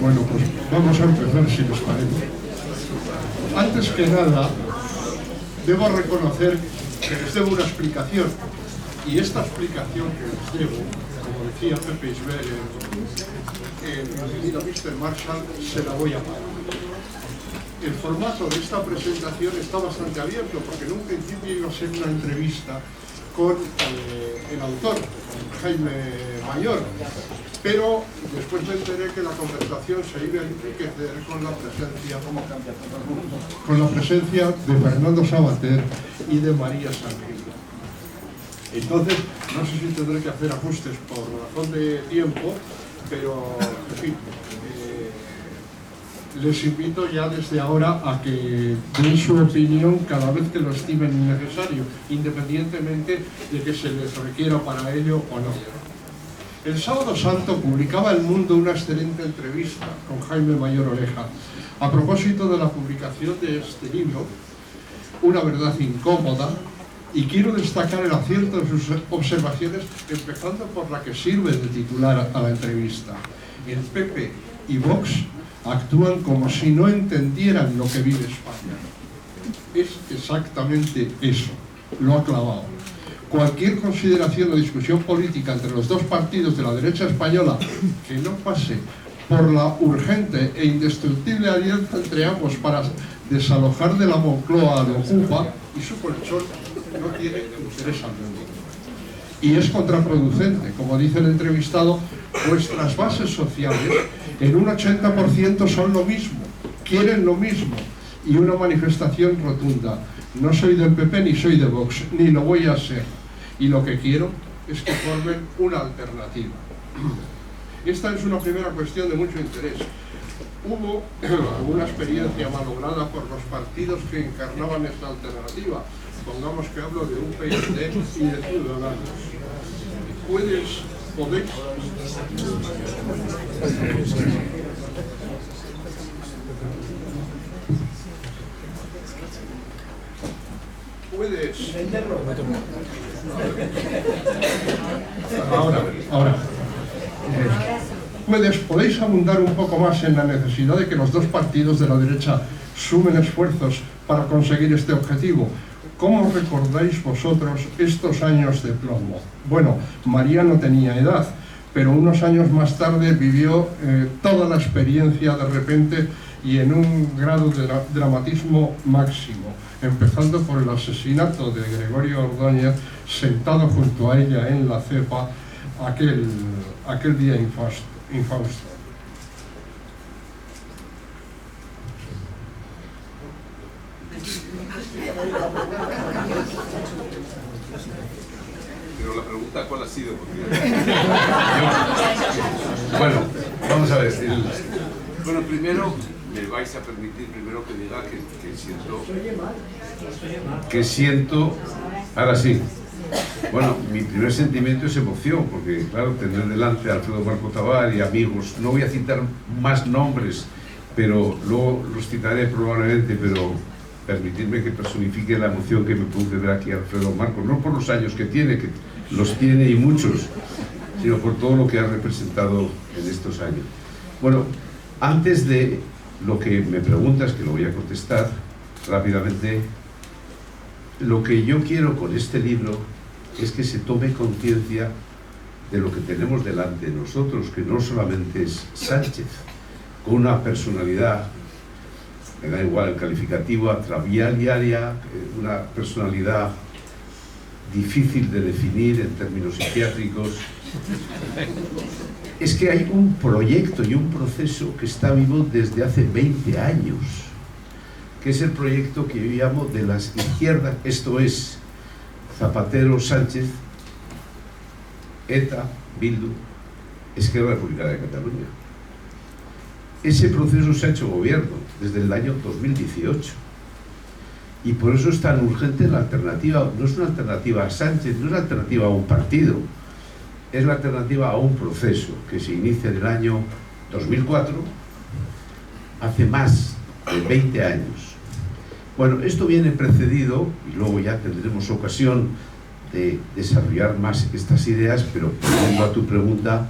Bueno, pues vamos a empezar si les parece. Antes que nada, debo reconocer que les debo una explicación. Y esta explicación que les debo, como decía Pepe Isbert en Mr. Marshall, se la voy a pagar. El formato de esta presentación está bastante abierto, porque en un principio iba a ser una entrevista con el autor, Jaime Mayor, pero después me enteré que la conversación se iba a enriquecer con la presencia de Fernando Savater y de María Sanguino. Entonces, no sé si tendré que hacer ajustes por razón de tiempo, pero, en fin, les invito ya desde ahora a que den su opinión cada vez que lo estimen necesario, independientemente de que se les requiera para ello o no. El sábado santo publicaba El Mundo una excelente entrevista con Jaime Mayor Oreja a propósito de la publicación de este libro, Una verdad incómoda, y quiero destacar el acierto de sus observaciones, empezando por la que sirve de titular a la entrevista. El PP y Vox actúan como si no entendieran lo que vive España. Es exactamente eso, lo ha clavado. Cualquier consideración o discusión política entre los dos partidos de la derecha española que no pase por la urgente e indestructible alianza entre ambos para desalojar de la Moncloa a la Ocupa y su colchón no tiene interés alguno. Y es contraproducente, como dice el entrevistado, vuestras bases sociales en un 80% son lo mismo, quieren lo mismo, y una manifestación rotunda: no soy del PP ni soy de Vox, ni lo voy a ser, y lo que quiero es que formen una alternativa. Esta es una primera cuestión de mucho interés. Hubo alguna experiencia malograda por los partidos que encarnaban esta alternativa. Pongamos que hablo de UPyD y de Ciudadanos. ¿Podéis? Ahora. ¿Podéis abundar un poco más en la necesidad de que los dos partidos de la derecha sumen esfuerzos para conseguir este objetivo? ¿Cómo recordáis vosotros estos años de plomo? Bueno, María no tenía edad, pero unos años más tarde vivió toda la experiencia de repente y en un grado de dramatismo máximo, empezando por el asesinato de Gregorio Ordóñez, sentado junto a ella en la cepa aquel día infausto. Pero la pregunta, ¿cuál ha sido? Bueno, vamos a ver. Bueno, primero, me vais a permitir primero que diga que siento... Ahora sí. Bueno, mi primer sentimiento es emoción, porque claro, tener delante a Alfredo Marco Tabar y amigos, no voy a citar más nombres, pero luego los citaré probablemente, pero permitirme que personifique la emoción que me produce ver aquí a Alfredo Marco, no por los años que tiene, que los tiene y muchos, sino por todo lo que ha representado en estos años. Bueno, antes de lo que me preguntas, que lo voy a contestar rápidamente, lo que yo quiero con este libro es que se tome conciencia de lo que tenemos delante de nosotros, que no solamente es Sánchez, con una personalidad, me da igual el calificativo, atraviaria, una personalidad difícil de definir en términos psiquiátricos. Es que hay un proyecto y un proceso que está vivo desde hace 20 años, que es el proyecto que yo llamo de las izquierdas, esto es Zapatero, Sánchez, ETA, Bildu, Esquerra Republicana de Cataluña. Ese proceso se ha hecho gobierno desde el año 2018 y por eso es tan urgente la alternativa. No es una alternativa a Sánchez, no es una alternativa a un partido, es la alternativa a un proceso que se inicia en el año 2004, hace más de 20 años. Bueno, esto viene precedido, y luego ya tendremos ocasión de desarrollar más estas ideas, pero volviendo a tu pregunta,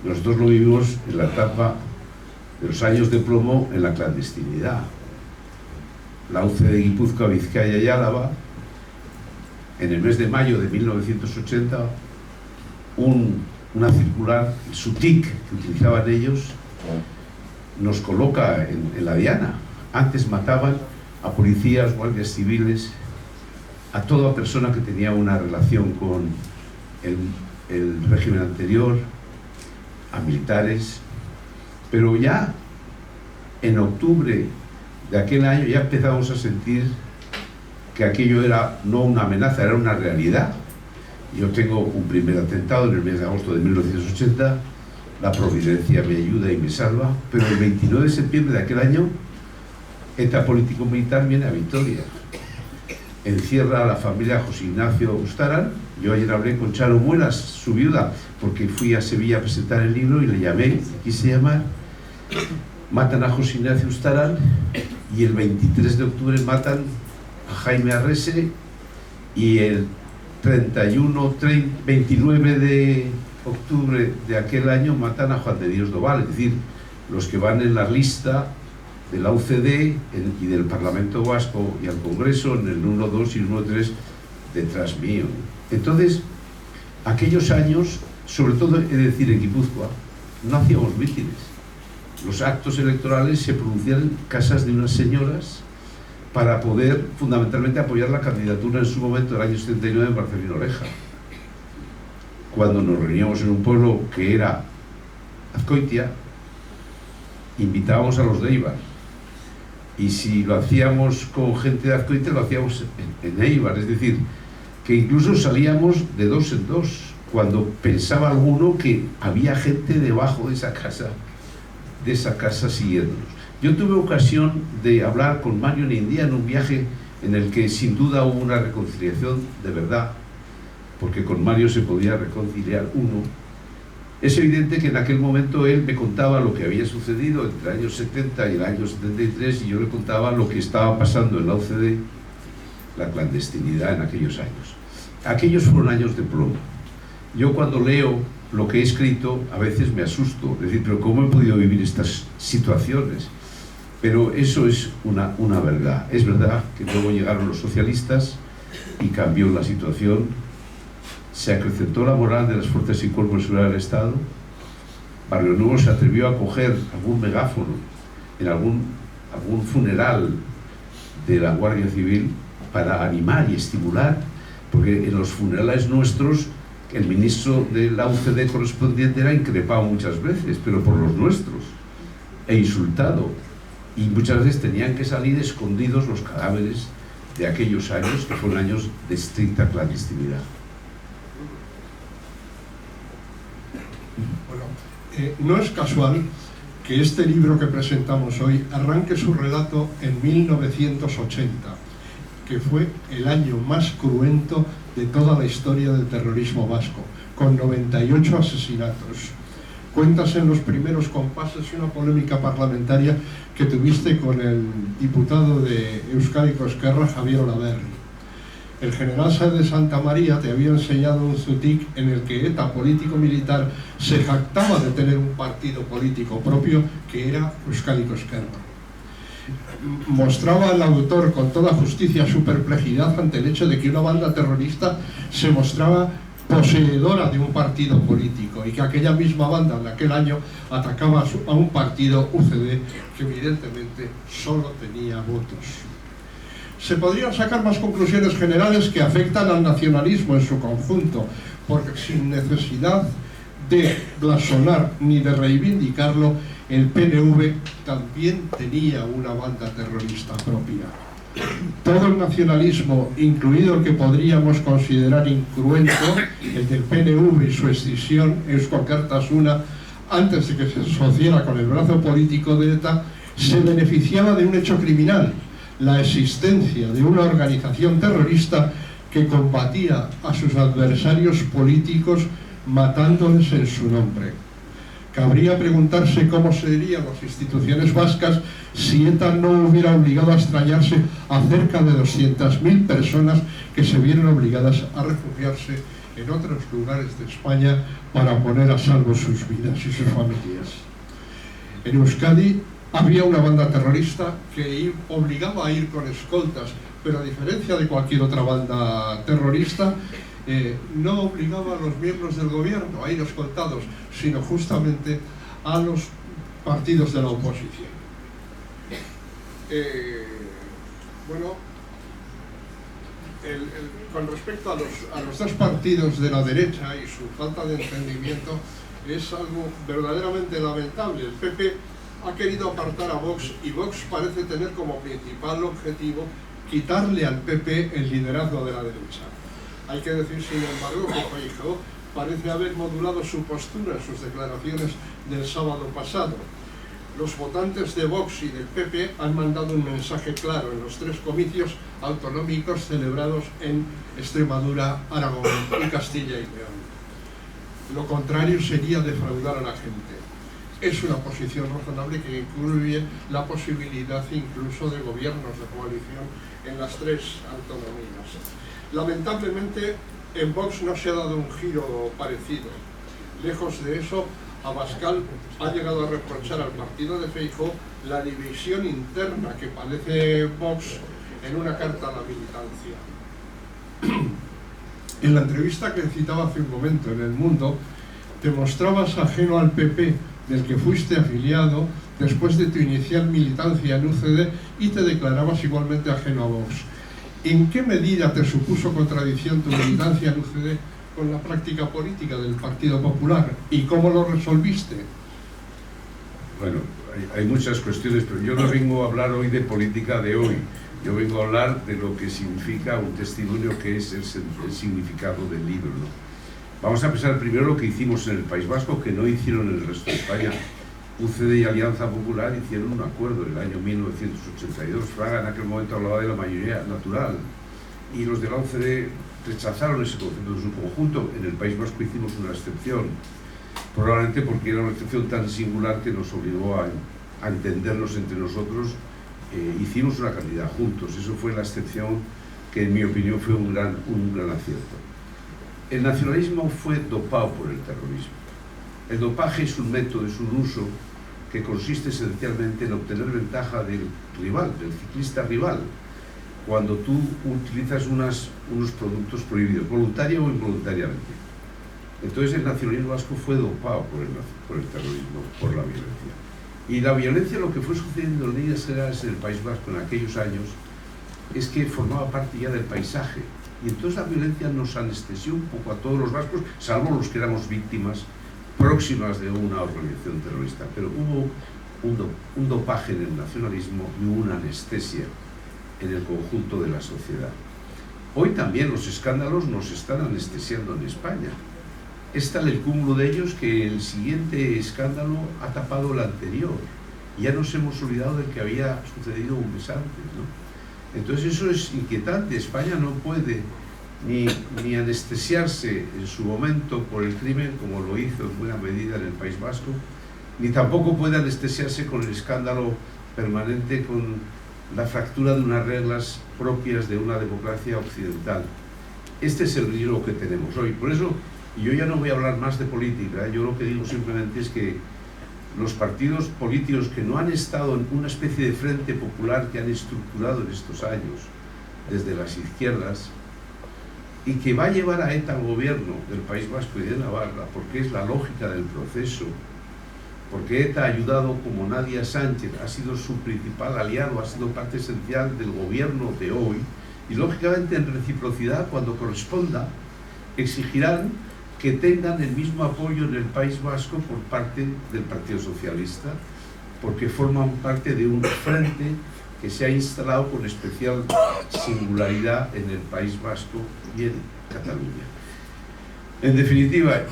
nosotros lo vivimos en la etapa de los años de plomo en la clandestinidad. La UCD de Guipúzcoa, Vizcaya y Álava, en el mes de mayo de 1980, una circular, el SUTIC, que utilizaban ellos, nos coloca en la diana. Antes mataban a policías, guardias civiles, a toda persona que tenía una relación con el régimen anterior, a militares, pero ya en octubre de aquel año ya empezamos a sentir que aquello era no una amenaza, era una realidad. Yo tengo un primer atentado en el mes de agosto de 1980, la providencia me ayuda y me salva, pero el 29 de septiembre de aquel año, ETA político-militar viene a Vitoria, encierra a la familia José Ignacio Ustaran. Yo ayer hablé con Charo Muelas, su viuda, porque fui a Sevilla a presentar el libro y le llamé, quise llamar. Matan a José Ignacio Ustaran y el 23 de octubre matan a Jaime Arrese y el 29 de octubre de aquel año matan a Juan de Dios Doval, es decir, los que van en la lista de la UCD y del Parlamento Vasco y al Congreso en el 1-2 y el 1-3 detrás mío. Entonces, aquellos años, sobre todo he de decir en Guipúzcoa, no hacíamos mítines. Los actos electorales se producían en casas de unas señoras para poder fundamentalmente apoyar la candidatura en su momento del año 79 de Marcelino Oreja. Cuando nos reuníamos en un pueblo que era Azcoitia, invitábamos a los de Eibar. Y si lo hacíamos con gente de Azcoitia, lo hacíamos en Eibar. Es decir, que incluso salíamos de dos en dos, cuando pensaba alguno que había gente debajo de esa casa siguiéndonos. Yo tuve ocasión de hablar con Mario Neindía en un viaje en el que sin duda hubo una reconciliación de verdad, porque con Mario se podía reconciliar uno. Es evidente que en aquel momento él me contaba lo que había sucedido entre el año 70 y el año 73, y yo le contaba lo que estaba pasando en la UCD, la clandestinidad en aquellos años. Aquellos fueron años de plomo. Yo cuando leo lo que he escrito a veces me asusto, es decir, pero ¿cómo he podido vivir estas situaciones? Pero eso es una verdad. Es verdad que luego llegaron los socialistas y cambió la situación, se acrecentó la moral de las fuerzas y cuerpos de seguridad del Estado. Barrio Nuevo se atrevió a coger algún megáfono en algún funeral de la Guardia Civil para animar y estimular, porque en los funerales nuestros el ministro de la UCD correspondiente era increpado muchas veces, pero por los nuestros, e insultado, y muchas veces tenían que salir escondidos los cadáveres de aquellos años, que fueron años de estricta clandestinidad. Bueno, no es casual que este libro que presentamos hoy arranque su relato en 1980, que fue el año más cruento de toda la historia del terrorismo vasco, con 98 asesinatos. Cuentas en los primeros compases una polémica parlamentaria que tuviste con el diputado de Euskadiko Ezkerra, Javier Olaverri. El general Sáenz de Santa María te había enseñado un zutic en el que ETA político-militar se jactaba de tener un partido político propio, que era Euskadiko Ezkerra. Mostraba al autor con toda justicia su perplejidad ante el hecho de que una banda terrorista se mostraba poseedora de un partido político y que aquella misma banda en aquel año atacaba a un partido UCD que evidentemente solo tenía votos. Se podrían sacar más conclusiones generales que afectan al nacionalismo en su conjunto, porque sin necesidad de blasonar ni de reivindicarlo, el PNV también tenía una banda terrorista propia. Todo el nacionalismo, incluido el que podríamos considerar incruento, el del PNV y su escisión, Eusko Alkartasuna, antes de que se asociara con el brazo político de ETA, se beneficiaba de un hecho criminal, la existencia de una organización terrorista que combatía a sus adversarios políticos matándoles en su nombre. Cabría preguntarse cómo serían las instituciones vascas si ETA no hubiera obligado a extrañarse a cerca de 200.000 personas que se vieron obligadas a refugiarse en otros lugares de España para poner a salvo sus vidas y sus familias. En Euskadi había una banda terrorista que obligaba a ir con escoltas, pero a diferencia de cualquier otra banda terrorista, no obligaba a los miembros del gobierno a ir escoltados, sino justamente a los partidos de la oposición. Bueno, con respecto a los dos partidos de la derecha y su falta de entendimiento, es algo verdaderamente lamentable. El PP ha querido apartar a Vox y Vox parece tener como principal objetivo quitarle al PP el liderazgo de la derecha. Hay que decir, sin embargo, que Feijóo parece haber modulado su postura en sus declaraciones del sábado pasado. Los votantes de Vox y del PP han mandado un mensaje claro en los 3 comicios autonómicos celebrados en Extremadura, Aragón y Castilla y León. Lo contrario sería defraudar a la gente. Es una posición razonable que incluye la posibilidad incluso de gobiernos de coalición en las 3 autonomías. Lamentablemente, en Vox no se ha dado un giro parecido. Lejos de eso, Abascal ha llegado a reprochar al partido de Feijóo la división interna que padece Vox en una carta a la militancia. En la entrevista que citaba hace un momento en El Mundo, te mostrabas ajeno al PP, del que fuiste afiliado después de tu inicial militancia en UCD, y te declarabas igualmente ajeno a Vox. ¿En qué medida te supuso contradicción tu militancia en UCD con la práctica política del Partido Popular? ¿Y cómo lo resolviste? Bueno, hay muchas cuestiones, pero yo no vengo a hablar hoy de política de hoy. Yo vengo a hablar de lo que significa un testimonio, que es el significado del libro, ¿no? Vamos a pensar primero lo que hicimos en el País Vasco, que no hicieron en el resto de España. UCD y Alianza Popular hicieron un acuerdo en el año 1982. Fraga en aquel momento hablaba de la mayoría natural, y los de la OCDE rechazaron ese concepto en su conjunto. En el País Vasco hicimos una excepción, probablemente porque era una excepción tan singular que nos obligó a entendernos entre nosotros. Hicimos una cantidad juntos. Eso fue la excepción que, en mi opinión, fue un gran acierto. El nacionalismo fue dopado por el terrorismo. El dopaje es un método, es un uso que consiste esencialmente en obtener ventaja del rival, del ciclista rival, cuando tú utilizas unos productos prohibidos, voluntaria o involuntariamente. Entonces el nacionalismo vasco fue dopado por el terrorismo, por la violencia. Y la violencia, lo que fue sucediendo en líneas generales en el País Vasco en aquellos años, es que formaba parte ya del paisaje. Y entonces la violencia nos anestesió un poco a todos los vascos, salvo los que éramos víctimas próximas de una organización terrorista. Pero hubo un dopaje en el nacionalismo y una anestesia en el conjunto de la sociedad. Hoy también los escándalos nos están anestesiando en España. Es tal el cúmulo de ellos que el siguiente escándalo ha tapado el anterior. Y ya nos hemos olvidado del que había sucedido un mes antes, ¿no? Entonces eso es inquietante. España no puede ni anestesiarse en su momento por el crimen, como lo hizo en buena medida en el País Vasco, ni tampoco puede anestesiarse con el escándalo permanente, con la fractura de unas reglas propias de una democracia occidental. Este es el riesgo que tenemos hoy. Por eso, y yo ya no voy a hablar más de política, yo lo que digo simplemente es que los partidos políticos que no han estado en una especie de frente popular que han estructurado en estos años desde las izquierdas, y que va a llevar a ETA al gobierno del País Vasco y de Navarra, porque es la lógica del proceso, porque ETA ha ayudado como nadie a Sánchez, ha sido su principal aliado, ha sido parte esencial del gobierno de hoy, y lógicamente en reciprocidad, cuando corresponda, exigirán que tengan el mismo apoyo en el País Vasco por parte del Partido Socialista, porque forman parte de un frente que se ha instalado con especial singularidad en el País Vasco y en Cataluña. En definitiva,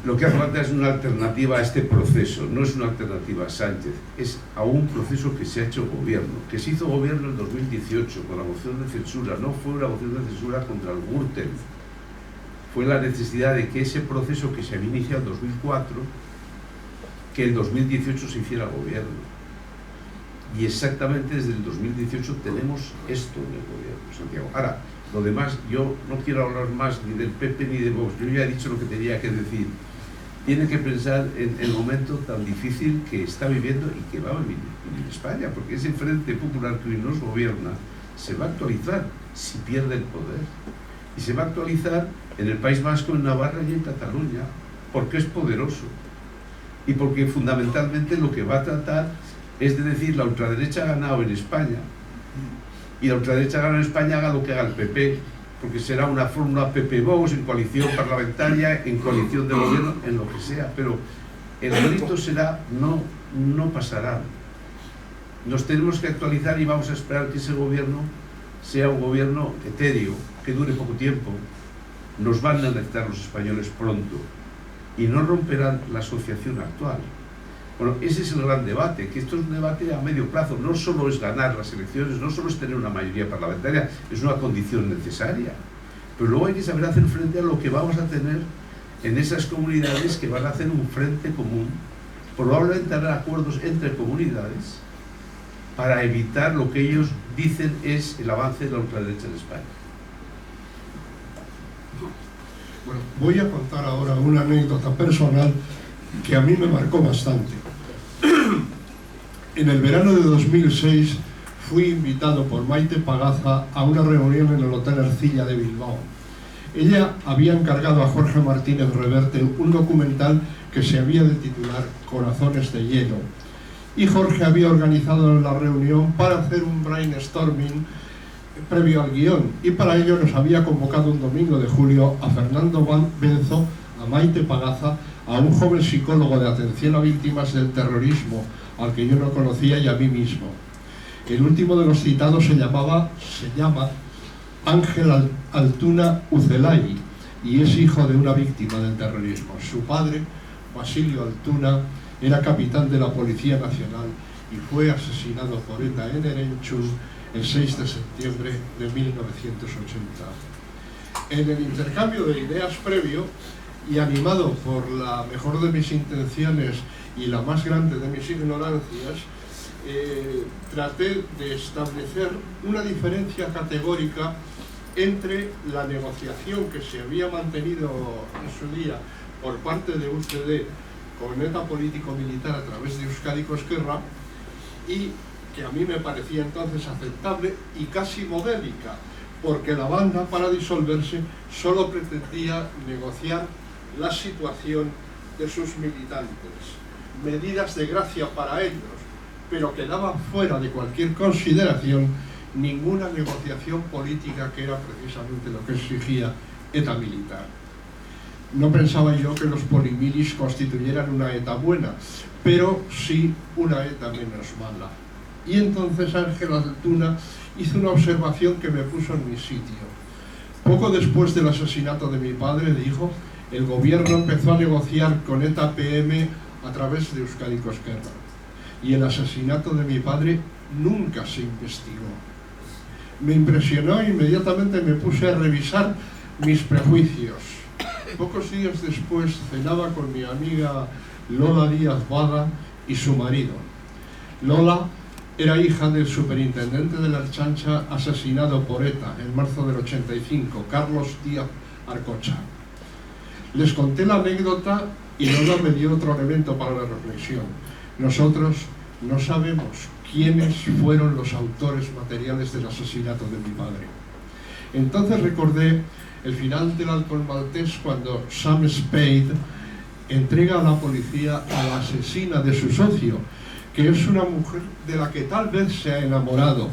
lo que hace falta es una alternativa a este proceso, no es una alternativa a Sánchez, es a un proceso que se ha hecho gobierno, que se hizo gobierno en 2018 con la moción de censura. No fue una moción de censura contra el Gürtel, fue la necesidad de que ese proceso que se había iniciado en 2004, que en 2018 se hiciera gobierno. Y exactamente desde el 2018 tenemos esto en el gobierno, Santiago. Ahora, lo demás, yo no quiero hablar más ni del PP ni de Vox, yo ya he dicho lo que tenía que decir. tiene que pensar en el momento tan difícil que está viviendo y que va a vivir España, porque ese Frente Popular que hoy nos gobierna se va a actualizar si pierde el poder. Y se va a actualizar en el País Vasco, en Navarra y en Cataluña, porque es poderoso. Y porque fundamentalmente lo que va a tratar es de decir, la ultraderecha ha ganado en España, y la ultraderecha gana en España, haga lo que haga el PP, porque será una fórmula PP-Vox, en coalición parlamentaria, en coalición de gobierno, en lo que sea, pero el grito será no pasará. Nos tenemos que actualizar y vamos a esperar que ese gobierno sea un gobierno etéreo, que dure poco tiempo. Nos van a electar los españoles pronto y no romperán la asociación actual. Bueno, ese es el gran debate, que esto es un debate a medio plazo, no solo es ganar las elecciones, no solo es tener una mayoría parlamentaria, es una condición necesaria, pero luego hay que saber hacer frente a lo que vamos a tener en esas comunidades que van a hacer un frente común, probablemente harán acuerdos entre comunidades para evitar lo que ellos dicen es el avance de la ultraderecha en España. Bueno, voy a contar ahora una anécdota personal que a mí me marcó bastante. En el verano de 2006 fui invitado por Maite Pagaza a una reunión en el Hotel Ercilla de Bilbao. Ella había encargado a Jorge Martínez Reverte un documental que se había de titular Corazones de Hielo, y Jorge había organizado la reunión para hacer un brainstorming previo al guión, y para ello nos había convocado un domingo de julio a Fernando Benzo, a Maite Pagaza, a un joven psicólogo de atención a víctimas del terrorismo, al que yo no conocía, y a mí mismo. El último de los citados se llama Ángel Altuna Ucelay, y es hijo de una víctima del terrorismo. Su padre, Basilio Altuna, era capitán de la Policía Nacional y fue asesinado por ETA en Erenchun el 6 de septiembre de 1980. En el intercambio de ideas previo, y animado por la mejor de mis intenciones y la más grande de mis ignorancias, traté de establecer una diferencia categórica entre la negociación que se había mantenido en su día por parte de UCD con ETA político-militar a través de Euskadi Esquerra, y que a mí me parecía entonces aceptable y casi modélica, porque la banda, para disolverse, solo pretendía negociar la situación de sus militantes, medidas de gracia para ellos, pero quedaba fuera de cualquier consideración ninguna negociación política, que era precisamente lo que exigía ETA militar. No pensaba yo que los polimilis constituyeran una ETA buena, pero sí una ETA menos mala. Y entonces Ángel Altuna hizo una observación que me puso en mi sitio. Poco después del asesinato de mi padre, dijo, el gobierno empezó a negociar con ETA PM a través de Euskadi Esquerra, y el asesinato de mi padre nunca se investigó. Me impresionó e inmediatamente me puse a revisar mis prejuicios. Pocos días después cenaba con mi amiga Lola Díaz Bada y su marido. Lola era hija del superintendente de la Ertzaintza asesinado por ETA en marzo del 85, Carlos Díaz Arcocha. Les conté la anécdota y Lola me dio otro elemento para la reflexión. Nosotros no sabemos quiénes fueron los autores materiales del asesinato de mi padre. Entonces recordé el final del Halcón Maltés, cuando Sam Spade entrega a la policía a la asesina de su socio, que es una mujer de la que tal vez se ha enamorado,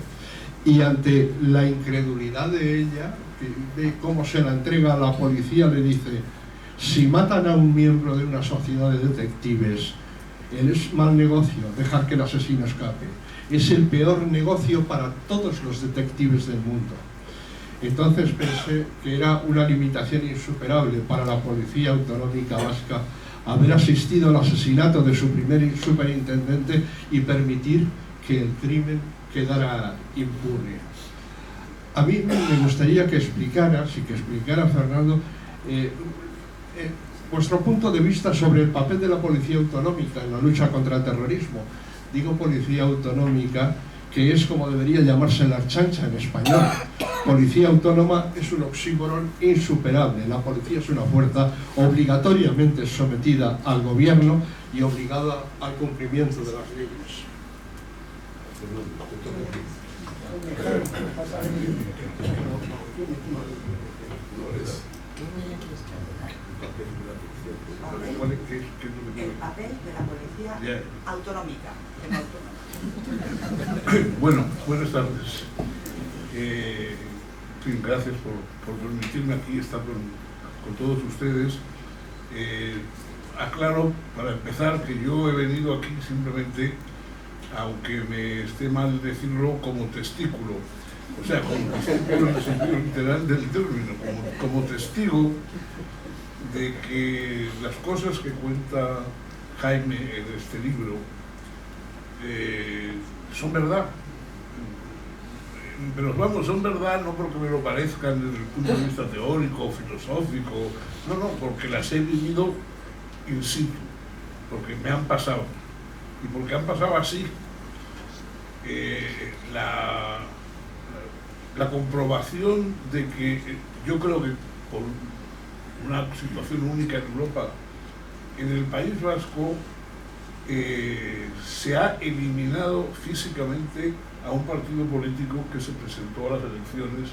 y ante la incredulidad de ella, que ve cómo se la entrega a la policía, le dice: si matan a un miembro de una sociedad de detectives, es mal negocio dejar que el asesino escape. Es el peor negocio para todos los detectives del mundo. Entonces pensé que era una limitación insuperable para la Policía Autonómica Vasca haber asistido al asesinato de su primer superintendente y permitir que el crimen quedara impune. A mí me gustaría que explicara Fernando, vuestro punto de vista sobre el papel de la Policía Autonómica en la lucha contra el terrorismo. Digo Policía Autonómica que es como debería llamarse la chancha en español. Policía autónoma es un oxímoron insuperable. La policía es una fuerza obligatoriamente sometida al gobierno y obligada al cumplimiento de las leyes. El papel de la policía autonómica. Bueno, buenas tardes. Sí, gracias por permitirme aquí estar con todos ustedes. Aclaro, para empezar, que yo he venido aquí simplemente, aunque me esté mal decirlo, como testículo. O sea, como testículo en el sentido literal del término, como testigo de que las cosas que cuenta Jaime en este libro son verdad. Pero vamos, son verdad no porque me lo parezcan desde el punto de vista teórico o filosófico, no, porque las he vivido in situ, porque me han pasado, y porque han pasado así. La comprobación de que yo creo que por una situación única en Europa, en el País Vasco se ha eliminado físicamente a un partido político que se presentó a las elecciones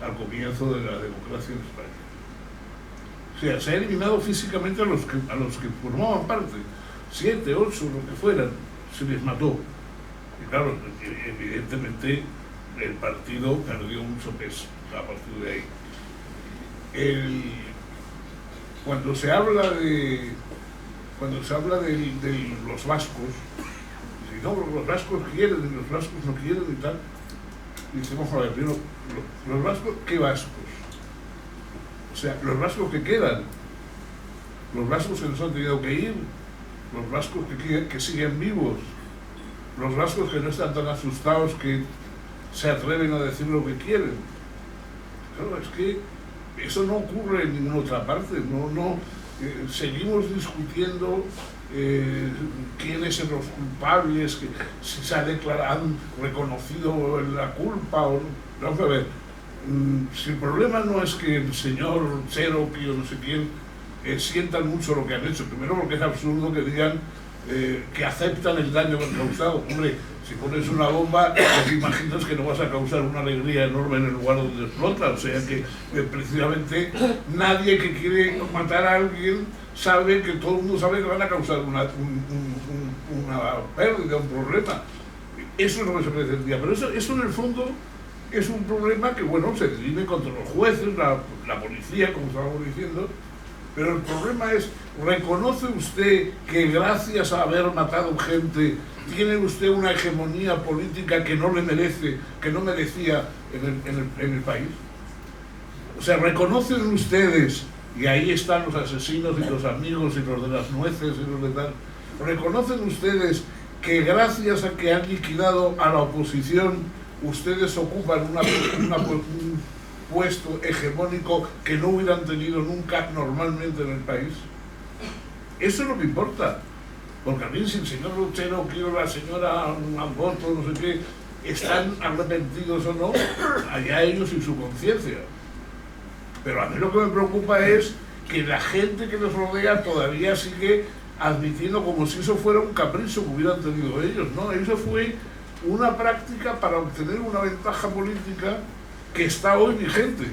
al comienzo de la democracia en España. O sea, se ha eliminado físicamente a los que formaban parte, 7, 8, lo que fueran, se les mató. Y claro, evidentemente el partido perdió mucho peso a partir de ahí. Cuando se habla de los vascos, si no, los vascos quieren y los vascos no quieren y tal, y decimos, a ver, primero, los vascos, ¿qué vascos? O sea, los vascos que quedan, los vascos que nos han tenido que ir, los vascos que siguen vivos, los vascos que no están tan asustados que se atreven a decir lo que quieren. Claro, es que eso no ocurre en ninguna otra parte, seguimos discutiendo quiénes son los culpables, que si se han reconocido la culpa o no. Vamos a ver, si el problema no es que el señor Cherokee o no sé quién sientan mucho lo que han hecho, primero porque es absurdo que digan que aceptan el daño que han causado. Hombre, si pones una bomba, te imaginas que no vas a causar una alegría enorme en el lugar donde explota. O sea que precisamente nadie que quiere matar a alguien sabe que todo el mundo sabe que van a causar una pérdida, un problema. Eso es lo que se pretendía. Pero eso en el fondo es un problema que, bueno, se dirime contra los jueces, la policía, como estábamos diciendo. Pero el problema es, ¿reconoce usted que gracias a haber matado gente tiene usted una hegemonía política que no le merece, que no merecía en el país? O sea, ¿reconocen ustedes, y ahí están los asesinos y los amigos y los de las nueces y los de tal, ¿reconocen ustedes que gracias a que han liquidado a la oposición, ustedes ocupan un puesto hegemónico que no hubieran tenido nunca normalmente en el país? Eso es lo que importa, porque a mí si el señor Luchero o la señora Mamboto, no sé qué, están arrepentidos o no, allá ellos y su conciencia. Pero a mí lo que me preocupa es que la gente que los rodea todavía sigue admitiendo como si eso fuera un capricho que hubieran tenido ellos. No, eso fue una práctica para obtener una ventaja política que está hoy vigente.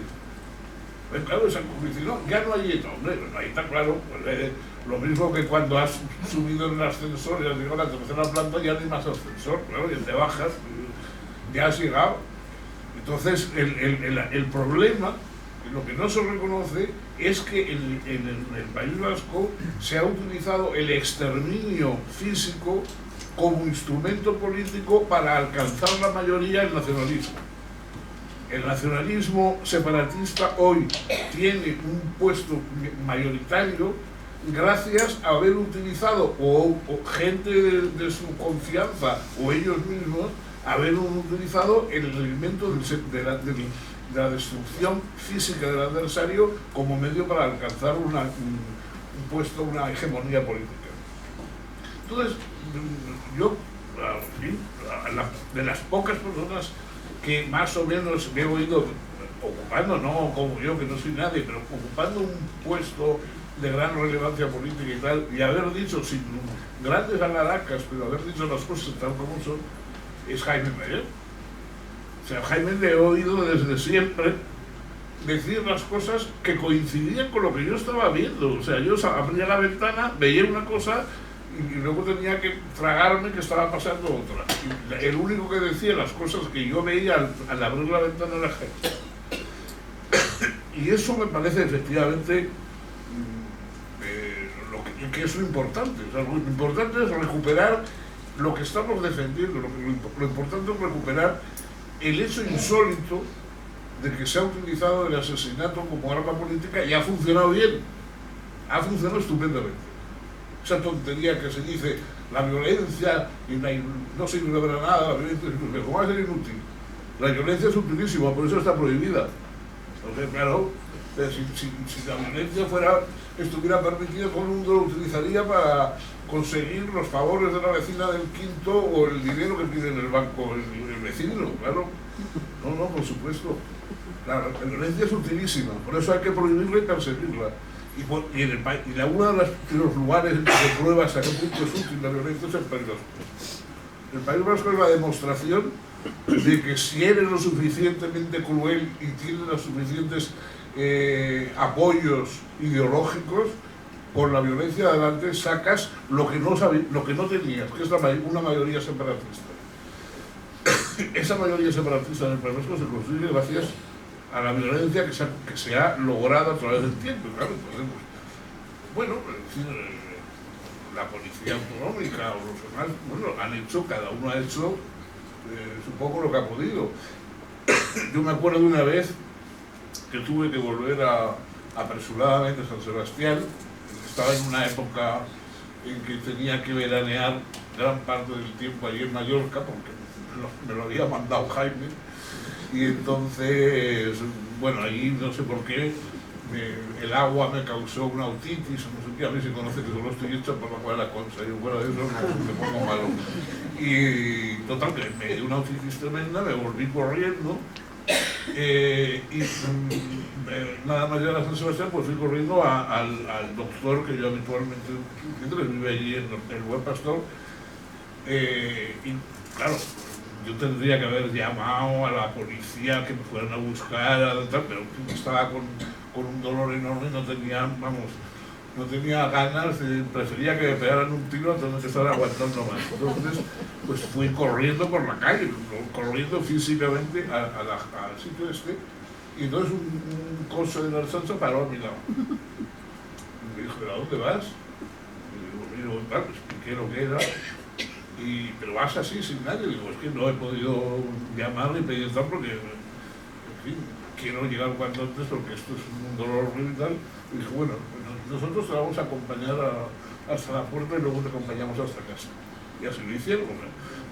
Pues claro, esa condición, ya no hay ETA, hombre, no hay ETA, claro, pues, lo mismo que cuando has subido en el ascensor y has llegado a la tercera planta, ya no hay más ascensor, claro, ya te bajas, ya has llegado. Entonces, el problema, lo que no se reconoce, es que en el País Vasco se ha utilizado el exterminio físico como instrumento político para alcanzar la mayoría del nacionalismo. El nacionalismo separatista hoy tiene un puesto mayoritario gracias a haber utilizado, o gente de su confianza, o ellos mismos, haber utilizado el elemento de la destrucción física del adversario como medio para alcanzar un puesto, una hegemonía política. Entonces, yo de las pocas personas que más o menos me he oído ocupando, no como yo que no soy nadie, pero ocupando un puesto de gran relevancia política y tal, y haber dicho sin grandes alaracas, pero haber dicho las cosas tal como son, es Jaime Mayor. O sea, Jaime le he oído desde siempre decir las cosas que coincidían con lo que yo estaba viendo. O sea, yo abría la ventana, veía una cosa y luego tenía que tragarme que estaba pasando otra. Y el único que decía las cosas que yo veía al abrir la ventana era Jaime. Y eso me parece efectivamente que es lo importante. O sea, lo importante es recuperar lo que estamos defendiendo. Lo importante es recuperar el hecho insólito de que se ha utilizado el asesinato como arma política y ha funcionado bien. Ha funcionado estupendamente. Esa tontería que se dice, la violencia no sirve para nada, la violencia es inútil. ¿Cómo va a ser inútil? La violencia es utilísima, por eso está prohibida. Entonces, claro, si la violencia estuviera permitida, todo el mundo lo utilizaría para conseguir los favores de la vecina del quinto o el dinero que pide en el banco el vecino, claro. No, por supuesto. La violencia es utilísima, por eso hay que prohibirla y perseguirla. Uno de los lugares de pruebas a qué punto es útil la violencia es el País Vasco. El País Vasco es la demostración de que si eres lo suficientemente cruel y tienes los suficientes apoyos ideológicos, con la violencia adelante sacas lo que no tenías, que es una mayoría separatista. Esa mayoría separatista en el País Vasco se consigue gracias a la violencia que se ha logrado a través del tiempo. Claro, podemos, bueno, la policía autonómica o los demás, bueno, cada uno ha hecho supongo lo que ha podido. Yo me acuerdo de una vez que tuve que volver apresuradamente a San Sebastián. Estaba en una época en que tenía que veranear gran parte del tiempo allí en Mallorca, porque me lo había mandado Jaime, y entonces, bueno, allí no sé por qué, el agua me causó una otitis, no sé qué, a mí se conoce que solo estoy hecho por la cual la concha, y fuera de eso no me pongo malo. Y total, que me dio una otitis tremenda, me volví corriendo, y nada más llegar a San Sebastián, pues fui corriendo al doctor que yo habitualmente que vive allí en el Buen Pastor, y claro, yo tendría que haber llamado a la policía que me fueran a buscar, pero estaba con un dolor enorme, no tenía ganas, prefería que me pegaran un tiro antes de estar aguantando más. Entonces, pues fui corriendo por la calle, corriendo físicamente al sitio este, y entonces un coche de la Ertzaintza paró a mi lado. Me dijo, ¿a dónde vas? Y digo, mira, pues expliqué lo que era. Pero vas así sin nadie. Digo, es que no he podido llamarle y pedir tal porque, en fin, quiero llegar cuanto antes porque esto es un dolor horrible y tal. Y dijo, bueno, nosotros te vamos a acompañar hasta la puerta y luego te acompañamos hasta casa. Y así lo hicieron.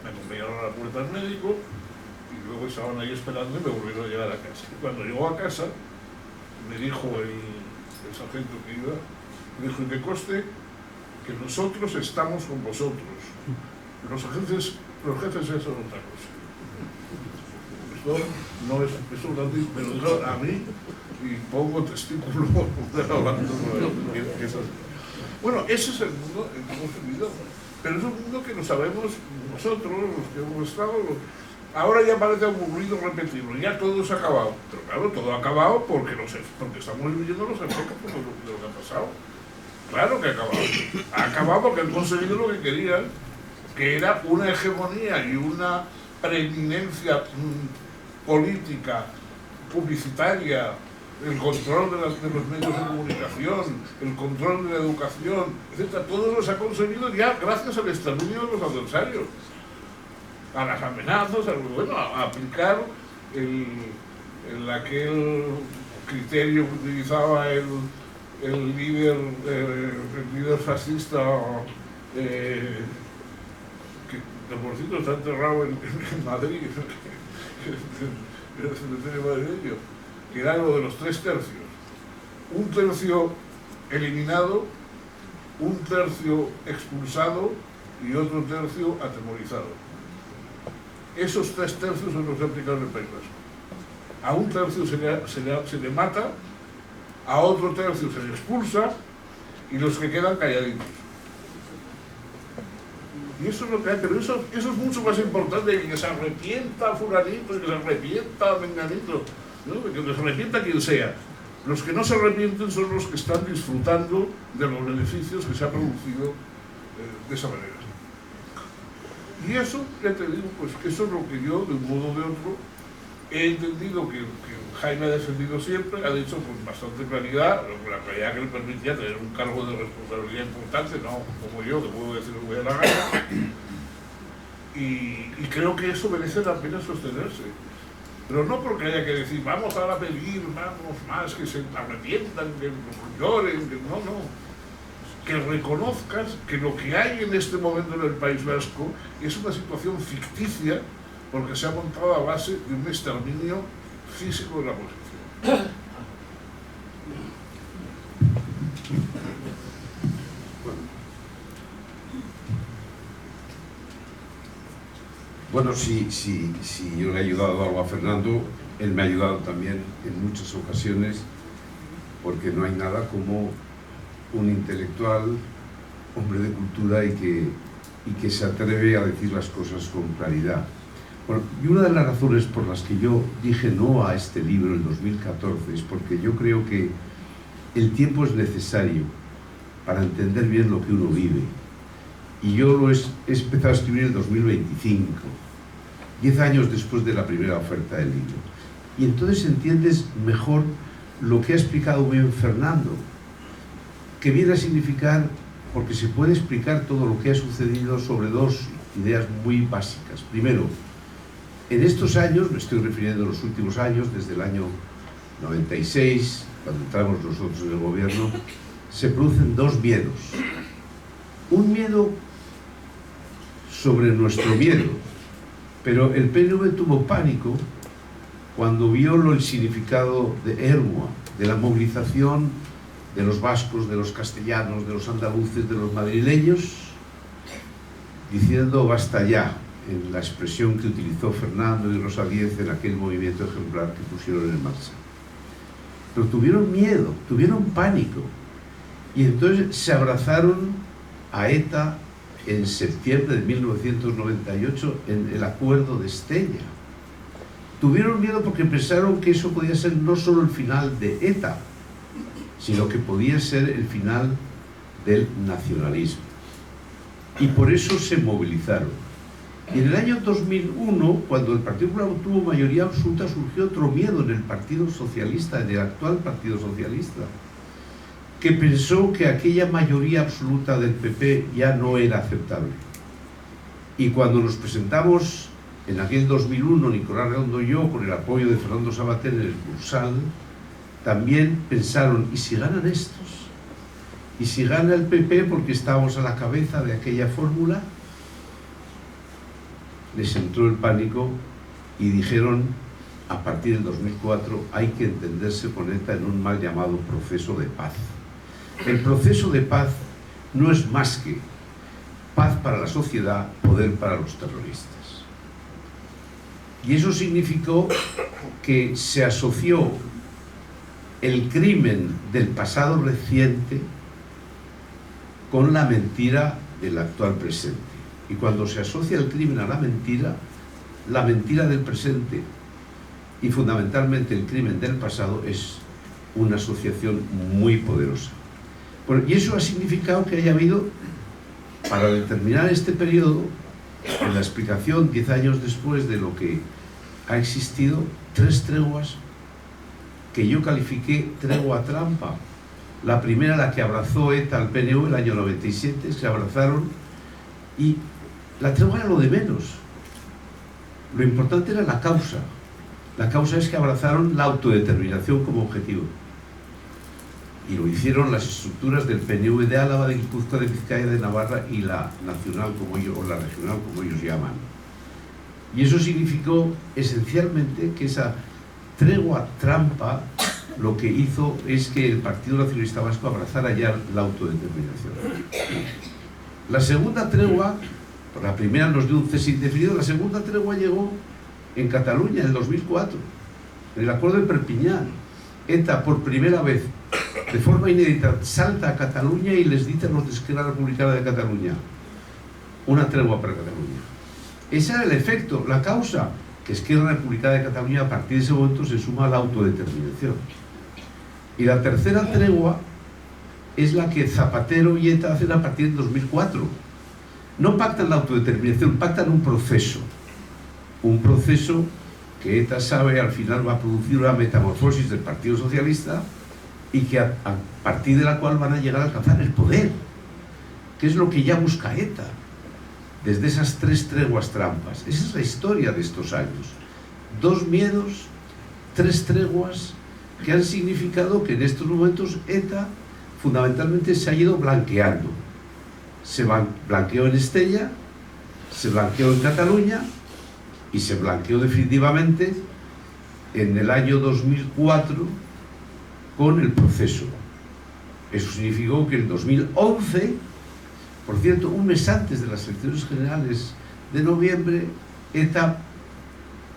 Me acompañaron a la puerta del médico y luego estaban ahí esperando y me volvieron a llevar a casa. Y cuando llegó a casa, me dijo el sargento que iba, me dijo, y que conste que nosotros estamos con vosotros. Los jefes ya son otra cosa. Esto no es así, pero a mí, y pongo testículo bueno, ese es el mundo en que hemos vivido, pero es un mundo que lo sabemos nosotros, los que hemos estado. Ahora ya parece aburrido repetirlo, ya todo se ha acabado, pero claro, todo ha acabado porque estamos viviendo los efectos de lo que ha pasado. Claro que ha acabado porque han conseguido lo que querían, que era una hegemonía y una preeminencia política, publicitaria, el control de los medios de comunicación, el control de la educación, etc. Todo lo se ha conseguido ya gracias al exterminio de los adversarios, a las amenazas, a aplicar aquel criterio que utilizaba el líder fascista, que por cierto está enterrado en Madrid, en el cementerio madrileño, que era lo de los 3 tercios. Un tercio eliminado, un tercio expulsado y otro tercio atemorizado. Esos 3 tercios son los que aplican en el País Vasco. A un tercio se le mata, a otro tercio se le expulsa y los que quedan calladitos. Y eso es lo que hay, pero eso es mucho más importante que se arrepienta fulanito, que se arrepienta menganito, ¿no? Que se arrepienta quien sea. Los que no se arrepienten son los que están disfrutando de los beneficios que se han producido de esa manera. Y eso, ya te digo, pues eso es lo que yo, de un modo o de otro, he entendido que Jaime ha defendido siempre, ha dicho con bastante claridad, la claridad que le permitía tener un cargo de responsabilidad importante, no como yo, que puedo decir lo que voy a la gana. Y creo que eso merece la pena sostenerse. Pero no porque haya que decir, vamos ahora a pedir, vamos más, que se arrepientan, que lloren, que no. Que reconozcas que lo que hay en este momento en el País Vasco es una situación ficticia porque se ha montado a base de un exterminio físico de la oposición. Bueno, si yo le he ayudado algo a Fernando, él me ha ayudado también en muchas ocasiones, porque no hay nada como un intelectual, hombre de cultura y que se atreve a decir las cosas con claridad. Bueno, y una de las razones por las que yo dije no a este libro en 2014 es porque yo creo que el tiempo es necesario para entender bien lo que uno vive. Y yo lo he empezado a escribir en el 2025, 10 años después de la primera oferta del libro. Y entonces entiendes mejor lo que ha explicado bien Fernando, que viene a significar, porque se puede explicar todo lo que ha sucedido sobre 2 ideas muy básicas. Primero, en estos años, me estoy refiriendo a los últimos años, desde el año 96, cuando entramos nosotros en el gobierno, se producen 2 miedos. Un miedo sobre nuestro miedo, pero el PNV tuvo pánico cuando vio el significado de Ermua, de la movilización de los vascos, de los castellanos, de los andaluces, de los madrileños, diciendo basta ya, en la expresión que utilizó Fernando y Rosa Díez en aquel movimiento ejemplar que pusieron en marcha. Pero tuvieron miedo, tuvieron pánico, y entonces se abrazaron a ETA en septiembre de 1998 en el acuerdo de Estella. Tuvieron miedo porque pensaron que eso podía ser no solo el final de ETA, sino que podía ser el final del nacionalismo. Y por eso se movilizaron. Y en el año 2001, cuando el Partido Popular obtuvo mayoría absoluta, surgió otro miedo en el Partido Socialista, en el actual Partido Socialista, que pensó que aquella mayoría absoluta del PP ya no era aceptable. Y cuando nos presentamos en aquel 2001, Nicolás Redondo y yo, con el apoyo de Fernando Savater en el Cursal, también pensaron, ¿y si ganan estos? ¿Y si gana el PP porque estábamos a la cabeza de aquella fórmula? Les entró el pánico y dijeron, a partir del 2004, hay que entenderse con ETA en un mal llamado proceso de paz. El proceso de paz no es más que paz para la sociedad, poder para los terroristas. Y eso significó que se asoció el crimen del pasado reciente con la mentira del actual presente. Y cuando se asocia el crimen a la mentira del presente y fundamentalmente el crimen del pasado es una asociación muy poderosa. Bueno, y eso ha significado que haya habido, para determinar este periodo, en la explicación 10 años después de lo que ha existido, 3 treguas que yo califiqué tregua trampa. La primera, la que abrazó ETA al PNV el año 97, se abrazaron, y la tregua era lo de menos. Lo importante era la causa. La causa es que abrazaron la autodeterminación como objetivo. Y lo hicieron las estructuras del PNV de Álava, de Guipúzcoa, de Vizcaya, de Navarra y la nacional, como ellos, o la regional, como ellos llaman. Y eso significó esencialmente que esa tregua trampa lo que hizo es que el Partido Nacionalista Vasco abrazara ya la autodeterminación. La segunda tregua, la primera nos dio un cese indefinido, la segunda tregua llegó en Cataluña en el 2004, en el acuerdo de Perpiñán. ETA, por primera vez, de forma inédita, salta a Cataluña y les dice a los de Esquerra Republicana de Cataluña: una tregua para Cataluña. Ese era el efecto, la causa, que Esquerra Republicana de Cataluña a partir de ese momento se suma a la autodeterminación. Y la tercera tregua es la que Zapatero y ETA hacen a partir de 2004. No pactan la autodeterminación, pactan un proceso que ETA sabe al final va a producir una metamorfosis del Partido Socialista y que a partir de la cual van a llegar a alcanzar el poder, que es lo que ya busca ETA desde esas 3 treguas trampas. Esa es la historia de estos años: 2 miedos, 3 treguas que han significado que en estos momentos ETA fundamentalmente se ha ido blanqueando. Se blanqueó en Estella, se blanqueó en Cataluña y se blanqueó definitivamente en el año 2004 con el proceso. Eso significó que en 2011, por cierto, un mes antes de las elecciones generales de noviembre, ETA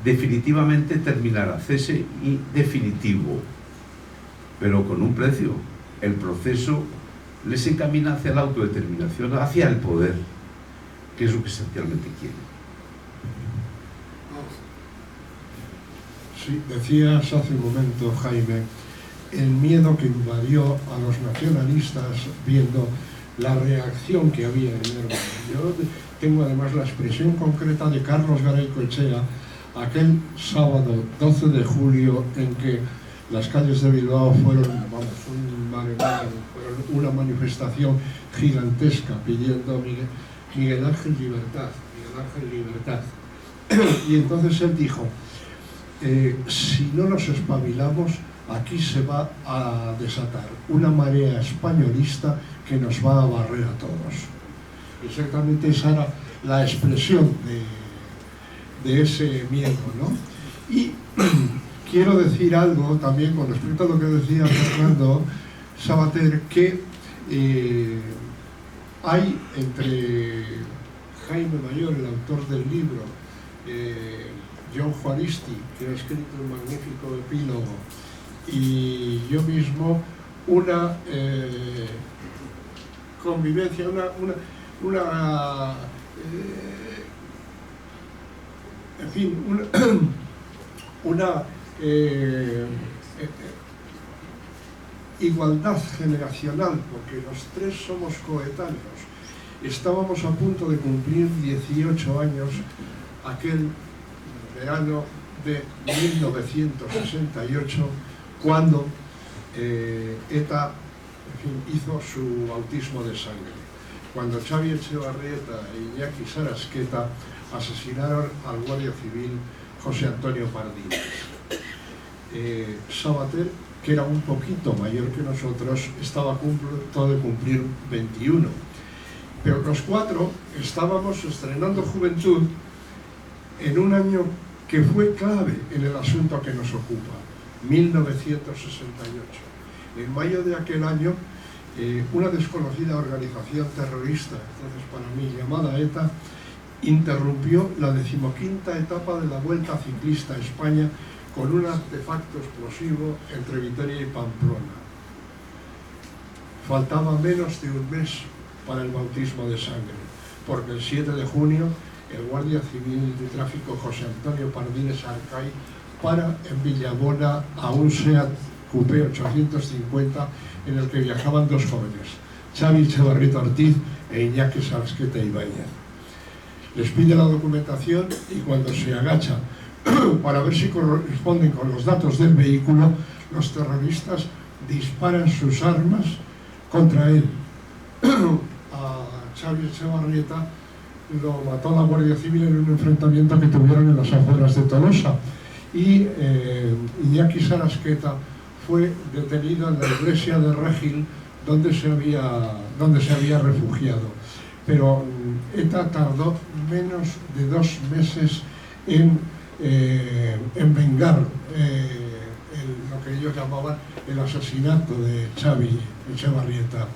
definitivamente terminará, cese y definitivo, pero con un precio. El proceso les encamina hacia la autodeterminación, hacia el poder, que es lo que esencialmente quieren. Sí, decías hace un momento, Jaime, el miedo que invadió a los nacionalistas viendo la reacción que había en Nerva. Yo tengo además la expresión concreta de Carlos Garay-Coetxea aquel sábado 12 de julio en que las calles de Bilbao fueron, fueron una manifestación gigantesca pidiendo Miguel Ángel libertad, Miguel Ángel libertad. Y entonces él dijo: si no nos espabilamos, aquí se va a desatar una marea españolista que nos va a barrer a todos. Exactamente esa era la expresión de ese miedo, ¿no? Y quiero decir algo también con respecto a lo que decía Fernando Savater, que hay entre Jaime Mayor, el autor del libro, John Juaristi, que ha escrito un magnífico epílogo, y yo mismo, una convivencia, en fin, una igualdad generacional, porque los 3 somos coetáneos. Estábamos a punto de cumplir 18 años aquel verano de 1968, cuando ETA, en fin, hizo su bautismo de sangre, cuando Xavi Etxebarrieta e Iñaki Sarasqueta asesinaron al guardia civil José Antonio Pardines. Savater, que era un poquito mayor que nosotros, estaba a punto de cumplir 21, pero los 4 estábamos estrenando juventud en un año que fue clave en el asunto que nos ocupa, 1968. En mayo de aquel año, una desconocida organización terrorista, entonces para mí llamada ETA, interrumpió la 15ª etapa de la Vuelta Ciclista a España con un artefacto explosivo entre Vitoria y Pamplona. Faltaba menos de un mes para el bautismo de sangre, porque el 7 de junio el guardia civil de tráfico José Antonio Pardines Arcay para en Villabona a un SEAT Coupé 850 en el que viajaban 2 jóvenes, Xavi Etxebarrieta Ortiz e Iñaki Sarasqueta Ibáñez. Les pide la documentación y cuando se agacha para ver si corresponden con los datos del vehículo, los terroristas disparan sus armas contra él. A Xavi Etxebarrieta lo mató la Guardia Civil en un enfrentamiento que tuvieron en las afueras de Tolosa, y Iñaki Sarasqueta fue detenido en la iglesia de Regil, donde se había refugiado. Pero ETA tardó menos de 2 meses en vengar lo que ellos llamaban el asesinato de Xavi Etxebarrieta,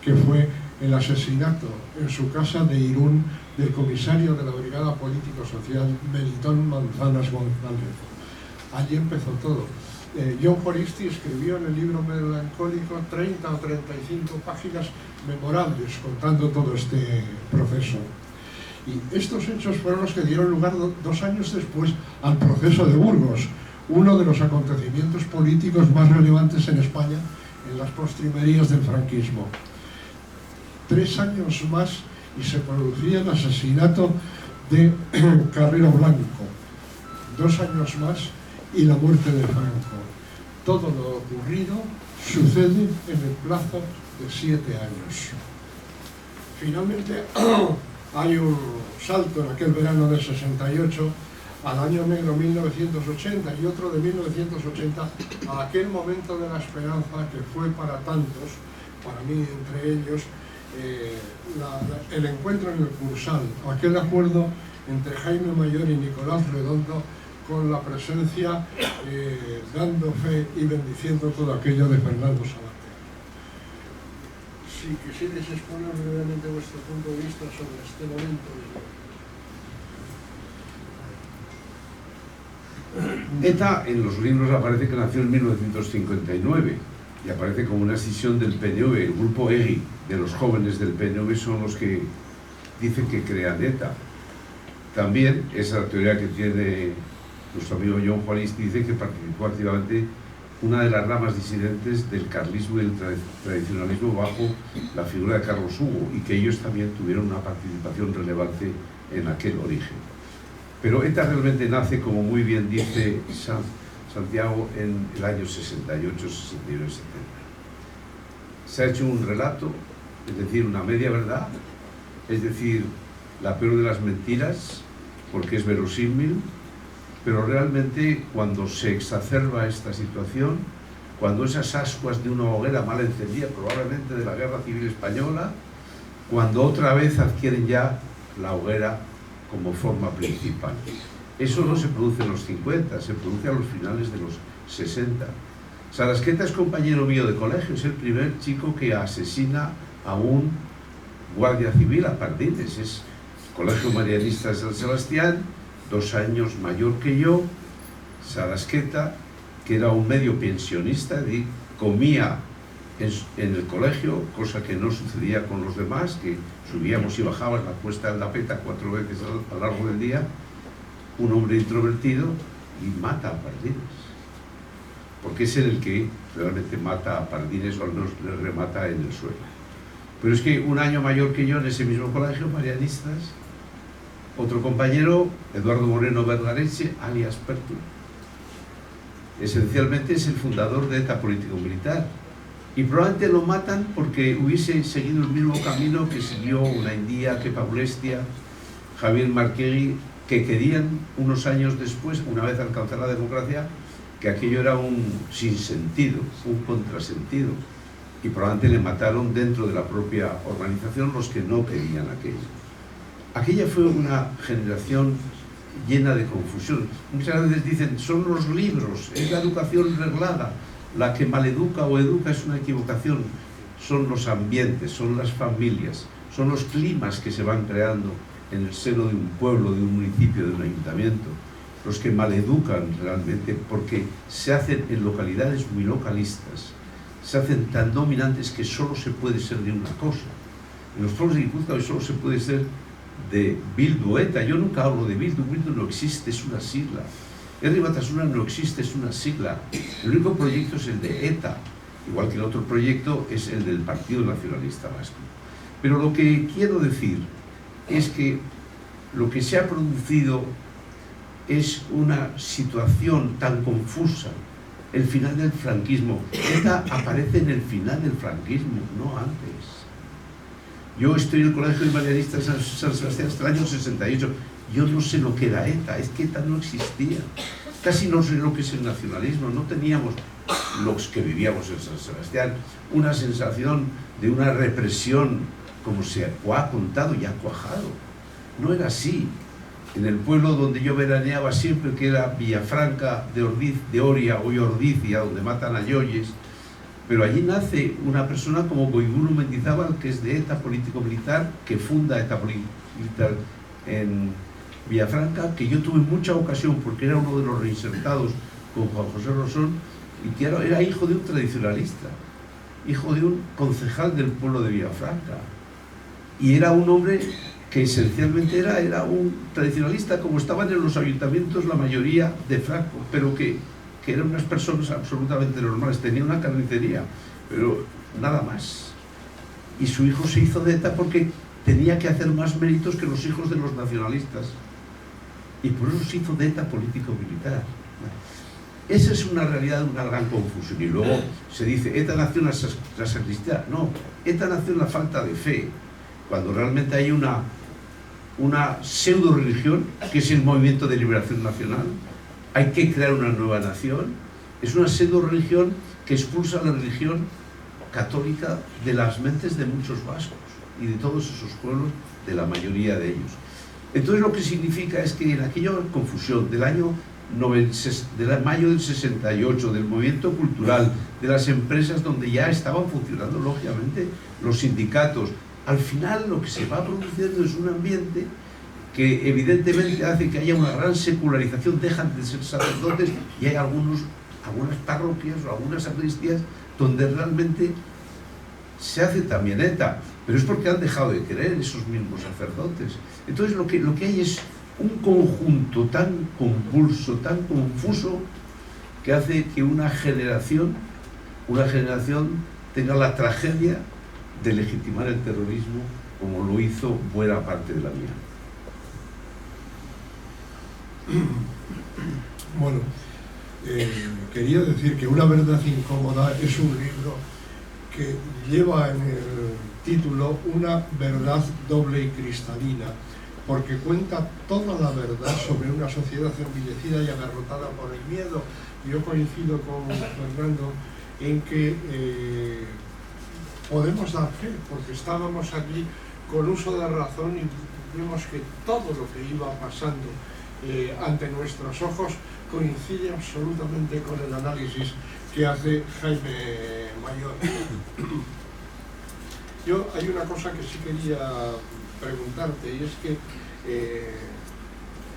que fue el asesinato en su casa de Irún del comisario de la Brigada Político-Social Melitón Manzanas González. Allí empezó todo. John Juaristi escribió en el libro Melancólico 30 o 35 páginas memorables contando todo este proceso. Y estos hechos fueron los que dieron lugar 2 años después al proceso de Burgos, uno de los acontecimientos políticos más relevantes en España en las postrimerías del franquismo. 3 años más y se producía el asesinato de Carrero Blanco. 2 años más y la muerte de Franco. Todo lo ocurrido sucede en el plazo de 7 años. Finalmente hay un salto en aquel verano del 68 al año negro 1980 y otro de 1980 a aquel momento de la esperanza que fue para tantos, para mí entre ellos, el encuentro en el Cursal, aquel acuerdo entre Jaime Mayor y Nicolás Redondo con la presencia, dando fe y bendiciendo todo aquello de Fernando Savater. Si quisierais exponer brevemente vuestro punto de vista sobre este momento. ETA en los libros aparece que nació en 1959 y aparece como una escisión del PNV. El grupo EGI de los jóvenes del PNV son los que dicen que crean ETA. También esa teoría que tiene nuestro amigo John Juaristi dice que participó activamente una de las ramas disidentes del carlismo y el tradicionalismo bajo la figura de Carlos Hugo, y que ellos también tuvieron una participación relevante en aquel origen. Pero ETA realmente nace, como muy bien dice Santiago, en el año 68, 69, 70. Se ha hecho un relato, es decir, una media verdad, es decir, la peor de las mentiras, porque es verosímil, pero realmente cuando se exacerba esta situación, cuando esas ascuas de una hoguera mal encendida, probablemente de la Guerra Civil Española, cuando otra vez adquieren ya la hoguera como forma principal. Eso no se produce en los 50, se produce a los finales de los 60. Sarasqueta es compañero mío de colegio, es el primer chico que asesina a un guardia civil a Pardines. Es Colegio Marianista de San Sebastián, 2 años mayor que yo. Sarasqueta, que era un medio pensionista, comía en el colegio, cosa que no sucedía con los demás, que subíamos y bajábamos la cuesta de la Peta 4 veces a lo largo del día. Un hombre introvertido y mata a Pardines, porque es el que realmente mata a Pardines, o al menos le remata en el suelo. Pero es que 1 año mayor que yo en ese mismo colegio, Marianistas, otro compañero, Eduardo Moreno Vergareche, alias Pertu, esencialmente es el fundador de ETA político-militar, y probablemente lo matan porque hubiese seguido el mismo camino que siguió Unaindía, que Paulestia, Javier Marquegui, que querían unos años después, una vez alcanzada la democracia, que aquello era un sinsentido, un contrasentido, y probablemente le mataron dentro de la propia organización los que no querían aquello. Aquella fue una generación llena de confusión. Muchas veces dicen, son los libros, es la educación reglada, la que maleduca o educa es una equivocación. Son los ambientes, son las familias, son los climas que se van creando en el seno de un pueblo, de un municipio, de un ayuntamiento, los que maleducan realmente, porque se hacen en localidades muy localistas, se hacen tan dominantes que solo se puede ser de una cosa. En los pueblos de Guipúzcoa hoy solo se puede ser de Bildu, ETA. Yo nunca hablo de Bildu, Bildu no existe, es una sigla. Herri Batasuna no existe, es una sigla. El único proyecto es el de ETA, igual que el otro proyecto es el del Partido Nacionalista Vasco. Pero lo que quiero decir es que lo que se ha producido es una situación tan confusa. El final del franquismo. ETA aparece en el final del franquismo, no antes. Yo estoy en el Colegio de Marianistas de San Sebastián hasta el año 68. Yo no sé lo que era ETA, es que ETA no existía. Casi no sé lo que es el nacionalismo. No teníamos, los que vivíamos en San Sebastián, una sensación de una represión como se ha contado y ha cuajado. No era así. En el pueblo donde yo veraneaba siempre, que era Villafranca de Oria, hoy Ordizia, donde matan a Yoyes, pero allí nace una persona como Goiburu Mendizábal, que es de ETA político-militar, que funda ETA político-militar en Villafranca, que yo tuve mucha ocasión, porque era uno de los reinsertados con Juan José Rosón, y que era hijo de un tradicionalista, hijo de un concejal del pueblo de Villafranca, y era un hombre que esencialmente era un tradicionalista, como estaban en los ayuntamientos la mayoría de Franco, pero que eran unas personas absolutamente normales. Tenía una carnicería, pero nada más. Y su hijo se hizo de ETA porque tenía que hacer más méritos que los hijos de los nacionalistas, y por eso se hizo de ETA político-militar. Esa es una realidad de una gran confusión. Y luego se dice, ETA nació en la sacristía. No, ETA nació en la falta de fe, cuando realmente hay una pseudo religión, que es el Movimiento de Liberación Nacional. Hay que crear una nueva nación. Es una pseudo religión que expulsa la religión católica de las mentes de muchos vascos y de todos esos pueblos, de la mayoría de ellos. Entonces lo que significa es que en aquella confusión del mayo del 68, del movimiento cultural, de las empresas donde ya estaban funcionando lógicamente los sindicatos, al final lo que se va produciendo es un ambiente que evidentemente hace que haya una gran secularización, dejan de ser sacerdotes, y hay algunas parroquias o algunas sacristías donde realmente se hace también ETA, pero es porque han dejado de creer esos mismos sacerdotes. Entonces lo que hay es un conjunto tan convulso, tan confuso, que hace que una generación tenga la tragedia de legitimar el terrorismo, como lo hizo buena parte de la mía. Bueno, quería decir que Una verdad incómoda es un libro que lleva en el título una verdad doble y cristalina, porque cuenta toda la verdad sobre una sociedad envilecida y agarrotada por el miedo. Yo coincido con Fernando en que podemos dar fe, porque estábamos allí con uso de razón y vimos que todo lo que iba pasando ante nuestros ojos coincide absolutamente con el análisis que hace Jaime Mayor. Hay una cosa que sí quería preguntarte, y es que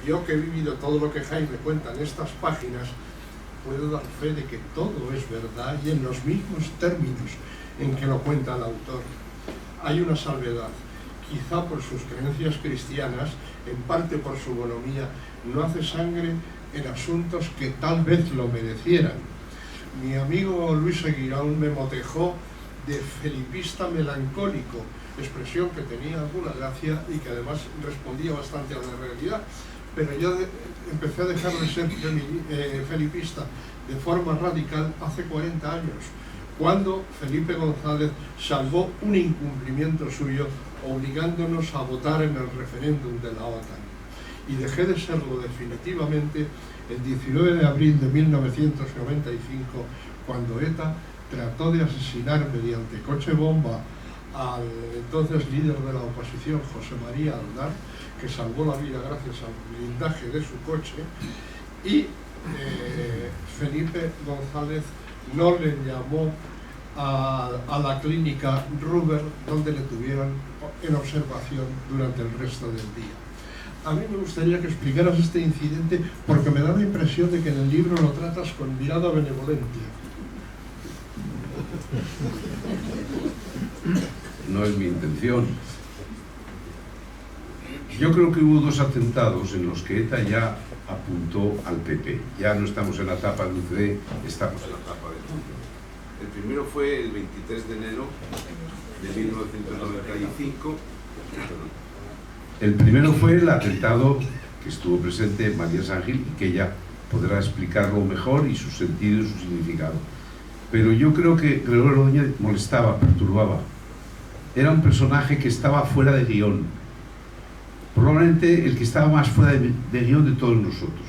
yo que he vivido todo lo que Jaime cuenta en estas páginas, puedo dar fe de que todo es verdad y en los mismos términos en que lo cuenta el autor. Hay una salvedad, quizá por sus creencias cristianas, en parte por su bonomía, no hace sangre en asuntos que tal vez lo merecieran. Mi amigo Luis Aguirón me motejó de felipista melancólico, expresión que tenía alguna gracia y que además respondía bastante a la realidad, pero yo empecé a dejar de ser felipista de forma radical hace 40 años, cuando Felipe González salvó un incumplimiento suyo obligándonos a votar en el referéndum de la OTAN. Y dejé de serlo definitivamente el 19 de abril de 1995, cuando ETA trató de asesinar mediante coche bomba al entonces líder de la oposición, José María Aznar, que salvó la vida gracias al blindaje de su coche, y Felipe González no le llamó a la clínica Ruber, donde le tuvieron en observación durante el resto del día. A mí me gustaría que explicaras este incidente, porque me da la impresión de que en el libro lo tratas con mirada benevolente. No es mi intención. Yo creo que hubo dos atentados en los que ETA ya apuntó al PP. Ya no estamos en la etapa del UCD, estamos en la etapa del PP. El primero fue el 23 de enero de 1995. El primero fue el atentado que estuvo presente María Sángel y que ella podrá explicarlo mejor y su sentido y su significado. Pero yo creo que Gregorio Ordóñez molestaba, perturbaba. Era un personaje que estaba fuera de guión. Probablemente el que estaba más fuera de guión de todos nosotros.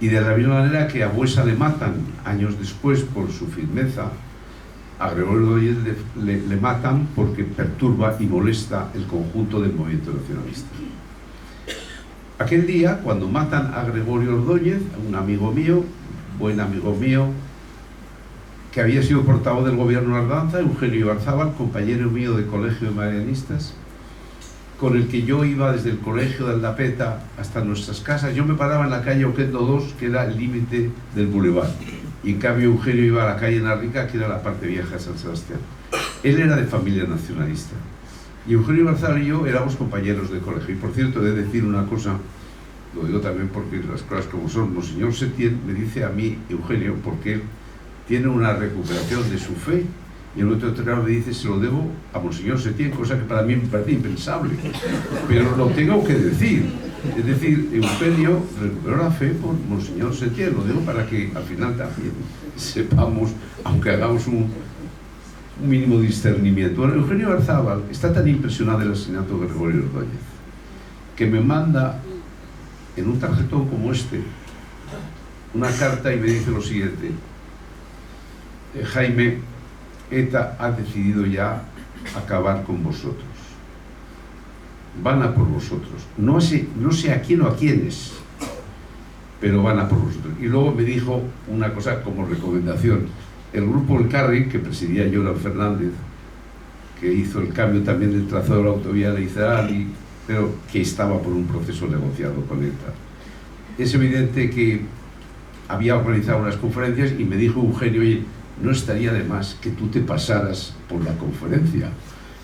Y de la misma manera que a Buesa le matan años después por su firmeza, a Gregorio Ordóñez le matan porque perturba y molesta el conjunto del movimiento nacionalista. Aquel día, cuando matan a Gregorio Ordóñez, un amigo mío, buen amigo mío, que había sido portavoz del gobierno Ardanza, Eugenio Ibarzábal, compañero mío de colegio de marianistas, con el que yo iba desde el colegio de Aldapeta hasta nuestras casas. Yo me paraba en la calle Oquendo 2, que era el límite del bulevar, y en cambio Eugenio iba a la calle Narrica, que era la parte vieja de San Sebastián. Él era de familia nacionalista, y Eugenio Ibarzábal y yo éramos compañeros de colegio. Y por cierto, he de decir una cosa, lo digo también porque las cosas como son. Monseñor Setién me dice a mí, Eugenio, porque él tiene una recuperación de su fe, y el otro determinado me dice, se lo debo a Monseñor Setién, cosa que para mí me parece impensable, pero lo tengo que decir. Es decir, Eugenio recuperó la fe por Monseñor Setién, lo digo para que al final también sepamos, aunque hagamos un mínimo discernimiento. Bueno, Eugenio Ibarzábal está tan impresionado del asesinato de Gregorio Ordóñez, que me manda en un tarjetón como este una carta y me dice lo siguiente: Jaime, ETA ha decidido ya acabar con vosotros, van a por vosotros, no sé a quién o a quiénes, pero van a por vosotros. Y luego me dijo una cosa como recomendación: el grupo El Carri, que presidía Joran Fernández, que hizo el cambio también del trazado de la autovía de Izaraldi, pero que estaba por un proceso negociado con ETA. Es evidente que había organizado unas conferencias y me dijo Eugenio, oye, no estaría de más que tú te pasaras por la conferencia.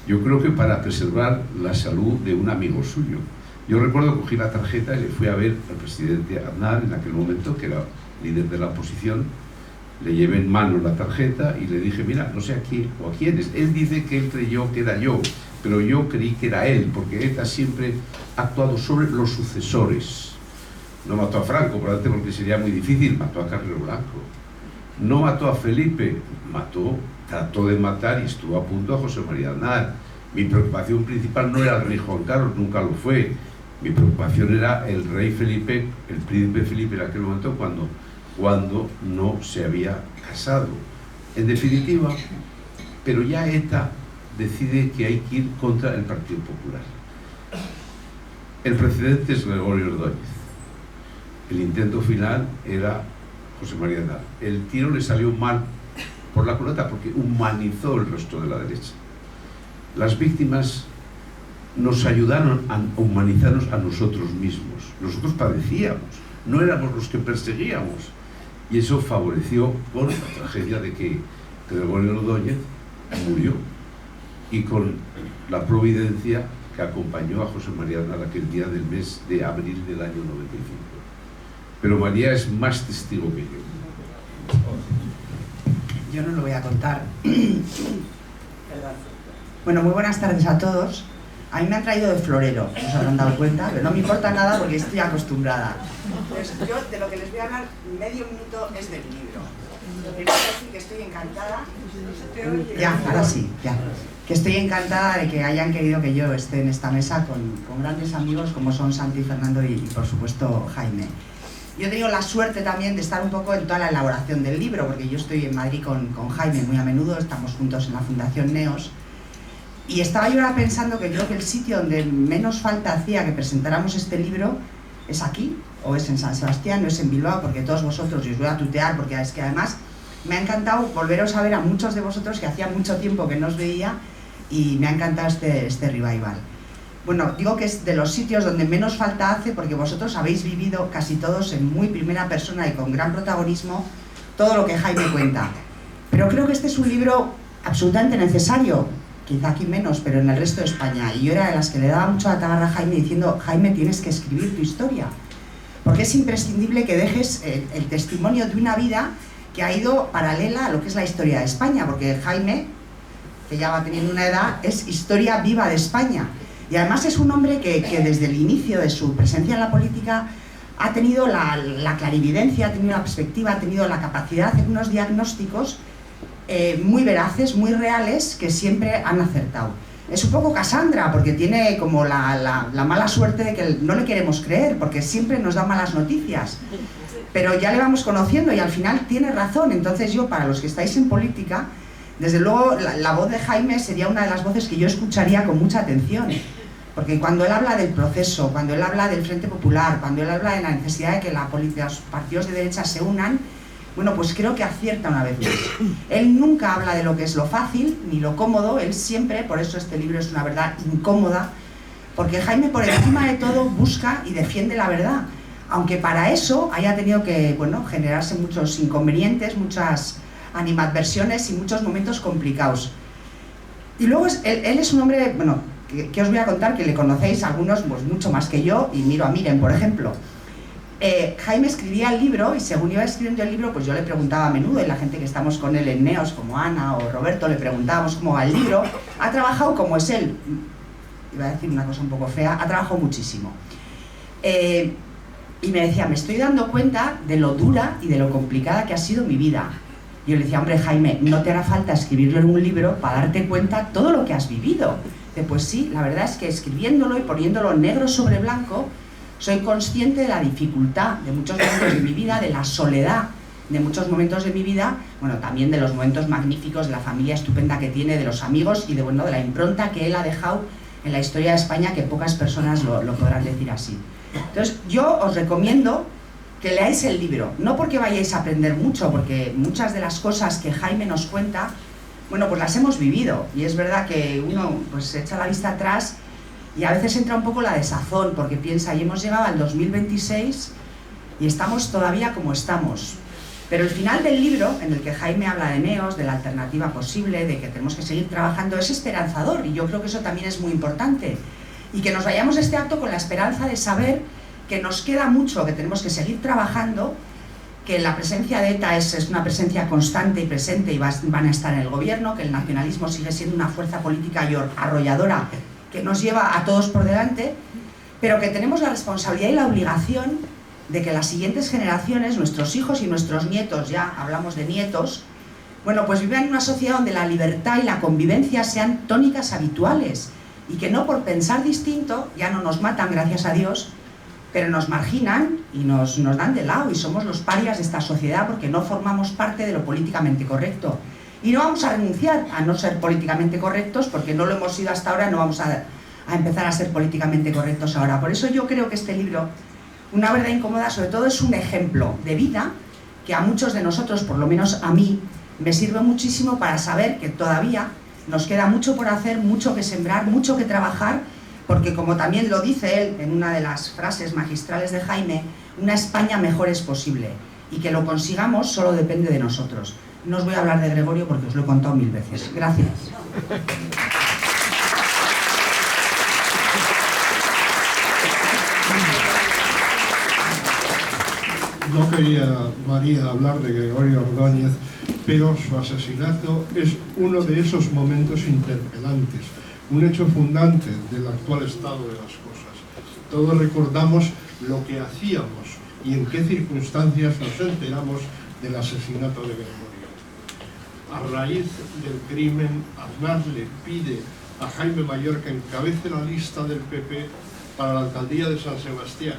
Yo creo que para preservar la salud de un amigo suyo. Yo recuerdo que cogí la tarjeta y le fui a ver al presidente Aznar en aquel momento, que era líder de la oposición. Le llevé en mano la tarjeta y le dije, mira, no sé a quién o a quiénes. Él dice que él creyó que era yo, pero yo creí que era él, porque ETA siempre ha actuado sobre los sucesores. No mató a Franco, probablemente porque sería muy difícil, mató a Carrero Blanco. No mató a Felipe, trató de matar y estuvo a punto a José María Aznar. Mi preocupación principal no era el rey Juan Carlos, nunca lo fue. Mi preocupación era el rey Felipe, el príncipe Felipe en aquel momento, cuando no se había casado. En definitiva, pero ya ETA decide que hay que ir contra el Partido Popular. El precedente es Gregorio Ordóñez. El intento final era José María Aznar. El tiro le salió mal por la culata porque humanizó el rostro de la derecha. Las víctimas nos ayudaron a humanizarnos a nosotros mismos. Nosotros padecíamos, no éramos los que perseguíamos. Y eso favoreció con la tragedia de que Gregorio Ordóñez murió, y con la providencia que acompañó a José María Aznar aquel día del mes de abril del año 95. Pero María es más testigo que yo. Yo no lo voy a contar. Bueno, muy buenas tardes a todos. A mí me han traído de florero, no se habrán dado cuenta, pero no me importa nada porque estoy acostumbrada. Pues yo de lo que les voy a hablar medio minuto es del libro. Primero decir que estoy encantada. Ya, ahora sí, ya. Que estoy encantada de que hayan querido que yo esté en esta mesa con grandes amigos como son Santi, Fernando y por supuesto Jaime. Yo he tenido la suerte también de estar un poco en toda la elaboración del libro, porque yo estoy en Madrid con Jaime muy a menudo, estamos juntos en la Fundación Neos, y estaba yo ahora pensando que creo que el sitio donde menos falta hacía que presentáramos este libro es aquí, o es en San Sebastián, o es en Bilbao, porque todos vosotros, y os voy a tutear, porque es que además me ha encantado volveros a ver a muchos de vosotros que hacía mucho tiempo que no os veía, y me ha encantado este revival. Bueno, digo que es de los sitios donde menos falta hace porque vosotros habéis vivido casi todos en muy primera persona y con gran protagonismo todo lo que Jaime cuenta. Pero creo que este es un libro absolutamente necesario, quizá aquí menos, pero en el resto de España. Y yo era de las que le daba mucho la tabarra a Jaime diciendo, Jaime, tienes que escribir tu historia. Porque es imprescindible que dejes el testimonio de una vida que ha ido paralela a lo que es la historia de España, porque Jaime, que ya va teniendo una edad, es historia viva de España. Y además es un hombre que desde el inicio de su presencia en la política ha tenido la clarividencia, ha tenido la perspectiva, ha tenido la capacidad de hacer unos diagnósticos muy veraces, muy reales, que siempre han acertado. Es un poco Cassandra, porque tiene como la mala suerte de que no le queremos creer, porque siempre nos da malas noticias. Pero ya le vamos conociendo y al final tiene razón. Entonces yo, para los que estáis en política, desde luego la voz de Jaime sería una de las voces que yo escucharía con mucha atención. Porque cuando él habla del proceso, cuando él habla del Frente Popular, cuando él habla de la necesidad de que los partidos de derecha se unan, Bueno, pues creo que acierta una vez más. Él nunca habla de lo que es lo fácil, ni lo cómodo, él siempre, por eso este libro es una verdad incómoda, porque Jaime por encima de todo busca y defiende la verdad, aunque para eso haya tenido que, bueno, generarse muchos inconvenientes, muchas animadversiones y muchos momentos complicados. Y luego él es un hombre, bueno, que os voy a contar, que le conocéis algunos pues mucho más que yo, y miro a Miren, por ejemplo. Jaime escribía el libro y según iba escribiendo el libro, pues yo le preguntaba a menudo, y la gente que estamos con él en Neos, como Ana o Roberto, le preguntábamos cómo va el libro. Ha trabajado como es él, iba a decir una cosa un poco fea, ha trabajado muchísimo. Y me decía, me estoy dando cuenta de lo dura y de lo complicada que ha sido mi vida. Y yo le decía, hombre Jaime, no te hará falta escribirlo en un libro para darte cuenta todo lo que has vivido. Dice, pues sí, la verdad es que escribiéndolo y poniéndolo negro sobre blanco, soy consciente de la dificultad de muchos momentos de mi vida, de la soledad de muchos momentos de mi vida, bueno, también de los momentos magníficos de la familia estupenda que tiene, de los amigos y de, bueno, de la impronta que él ha dejado en la historia de España, que pocas personas lo podrán decir así. Entonces, yo os recomiendo que leáis el libro, no porque vayáis a aprender mucho, porque muchas de las cosas que Jaime nos cuenta, bueno, pues las hemos vivido, y es verdad que uno pues echa la vista atrás y a veces entra un poco la desazón, porque piensa, y hemos llegado al 2026 y estamos todavía como estamos. Pero el final del libro, en el que Jaime habla de Neos, de la alternativa posible, de que tenemos que seguir trabajando, es esperanzador, y yo creo que eso también es muy importante. Y que nos vayamos de este acto con la esperanza de saber que nos queda mucho, que tenemos que seguir trabajando, que la presencia de ETA es una presencia constante y presente y van a estar en el gobierno, que el nacionalismo sigue siendo una fuerza política y arrolladora que nos lleva a todos por delante, pero que tenemos la responsabilidad y la obligación de que las siguientes generaciones, nuestros hijos y nuestros nietos, ya hablamos de nietos, bueno, pues vivan en una sociedad donde la libertad y la convivencia sean tónicas habituales, y que no por pensar distinto, ya no nos matan, gracias a Dios, pero nos marginan y nos dan de lado, y somos los parias de esta sociedad porque no formamos parte de lo políticamente correcto. Y no vamos a renunciar a no ser políticamente correctos, porque no lo hemos sido hasta ahora, no vamos a empezar a ser políticamente correctos ahora. Por eso yo creo que este libro, Una verdad incómoda, sobre todo es un ejemplo de vida que a muchos de nosotros, por lo menos a mí, me sirve muchísimo para saber que todavía nos queda mucho por hacer, mucho que sembrar, mucho que trabajar, porque como también lo dice él en una de las frases magistrales de Jaime, una España mejor es posible, y que lo consigamos solo depende de nosotros. No os voy a hablar de Gregorio porque os lo he contado 1000 veces. Gracias. No quería María hablar de Gregorio Ordóñez, pero su asesinato es uno de esos momentos interpelantes, un hecho fundante del actual estado de las cosas. Todos recordamos lo que hacíamos y en qué circunstancias nos enteramos del asesinato de Gregorio. A raíz del crimen, Aznar le pide a Jaime Mayor que encabece la lista del PP para la alcaldía de San Sebastián.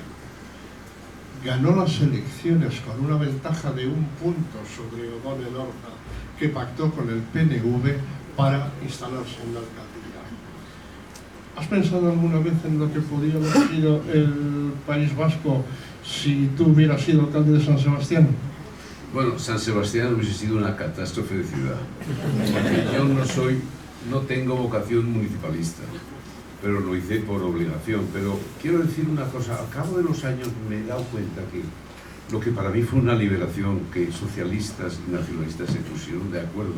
Ganó las elecciones con una ventaja de 1 punto sobre O'Donnell Orta, que pactó con el PNV para instalarse en la alcaldía. ¿Has pensado alguna vez en lo que podría haber sido el País Vasco si tú hubieras sido alcalde de San Sebastián? Bueno, San Sebastián hubiese sido una catástrofe de ciudad. Porque yo no tengo vocación municipalista, pero lo hice por obligación. Pero quiero decir una cosa, al cabo de los años me he dado cuenta que lo que para mí fue una liberación, que socialistas y nacionalistas se pusieron de acuerdo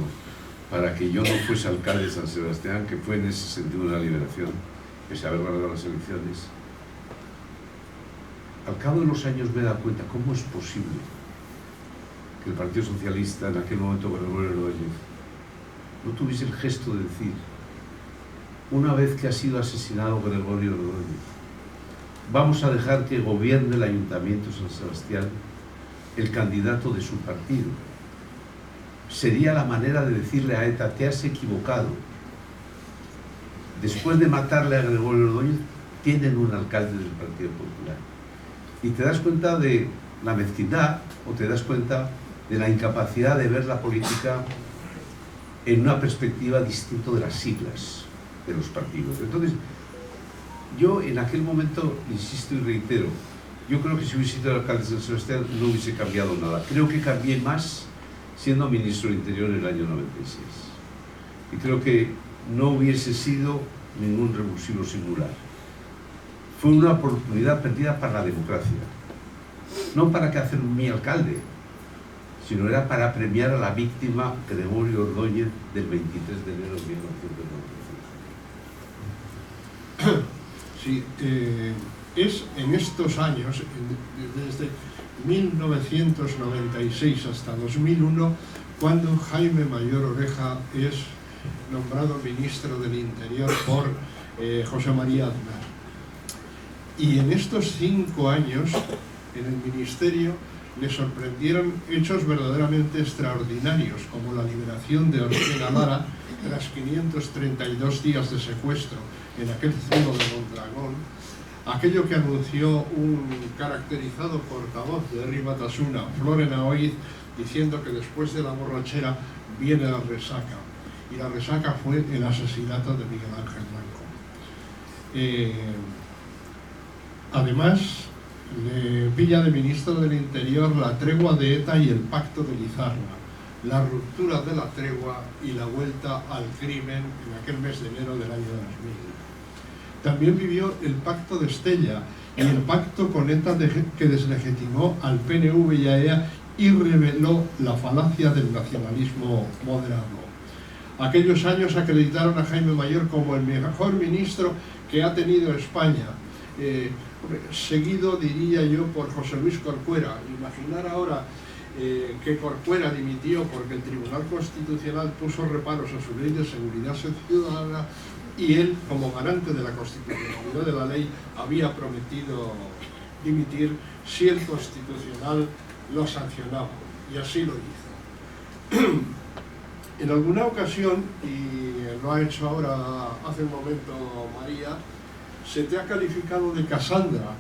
para que yo no fuese alcalde de San Sebastián, que fue en ese sentido una liberación, pese a haber ganado las elecciones. Al cabo de los años me he dado cuenta cómo es posible que el Partido Socialista, en aquel momento Gregorio Ordóñez, no tuviese el gesto de decir, una vez que ha sido asesinado Gregorio Ordóñez, vamos a dejar que gobierne el Ayuntamiento de San Sebastián el candidato de su partido. Sería la manera de decirle a ETA, te has equivocado. Después de matarle a Gregorio Ordóñez, tienen un alcalde del Partido Popular. Y te das cuenta de la mezquindad, o te das cuenta de la incapacidad de ver la política en una perspectiva distinta de las siglas de los partidos. Entonces, yo en aquel momento, insisto y reitero, yo creo que si hubiese sido alcalde de San Sebastián no hubiese cambiado nada. Creo que cambié más siendo ministro del Interior en el año 96. Y creo que no hubiese sido ningún revulsivo singular. Fue una oportunidad perdida para la democracia. No para que hacer mi alcalde, sino era para premiar a la víctima Gregorio Ordóñez del 23 de enero de 1995. Sí, es en estos años, desde 1996 hasta 2001, cuando Jaime Mayor Oreja es nombrado ministro del Interior por José María Aznar. Y en estos 5 años, en el ministerio, le sorprendieron hechos verdaderamente extraordinarios, como la liberación de Ortega Lara tras 532 días de secuestro en aquel zulo de Mondragón, aquello que anunció un caracterizado portavoz de Herri Batasuna, Florena Oiz, diciendo que después de la borrachera viene la resaca, y la resaca fue el asesinato de Miguel Ángel Blanco. Además, le pilla de ministro del Interior la tregua de ETA y el pacto de Lizarra, la ruptura de la tregua y la vuelta al crimen en aquel mes de enero del año 2000. También vivió el pacto de Estella y el pacto con ETA que deslegitimó al PNV y a EA y reveló la falacia del nacionalismo moderado. Aquellos años acreditaron a Jaime Mayor como el mejor ministro que ha tenido España, seguido, diría yo, por José Luis Corcuera. Imaginar ahora que Corcuera dimitió porque el Tribunal Constitucional puso reparos a su ley de seguridad ciudadana y él, como garante de la constitucionalidad de la ley, había prometido dimitir si el Constitucional lo sancionaba, y así lo hizo. En alguna ocasión, y lo ha hecho ahora hace un momento María, se te ha calificado de Casandra,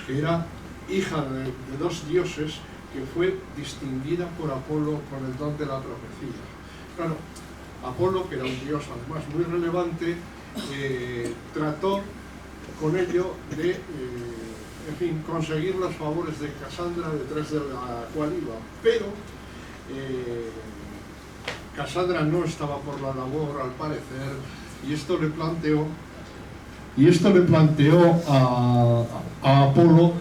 que era hija de 2 dioses, que fue distinguida por Apolo con el don de la profecía. Claro, Apolo, que era un dios además muy relevante, trató con ello de en fin, conseguir los favores de Casandra, detrás de la cual iba, pero Casandra no estaba por la labor, al parecer, y esto le planteó a Apolo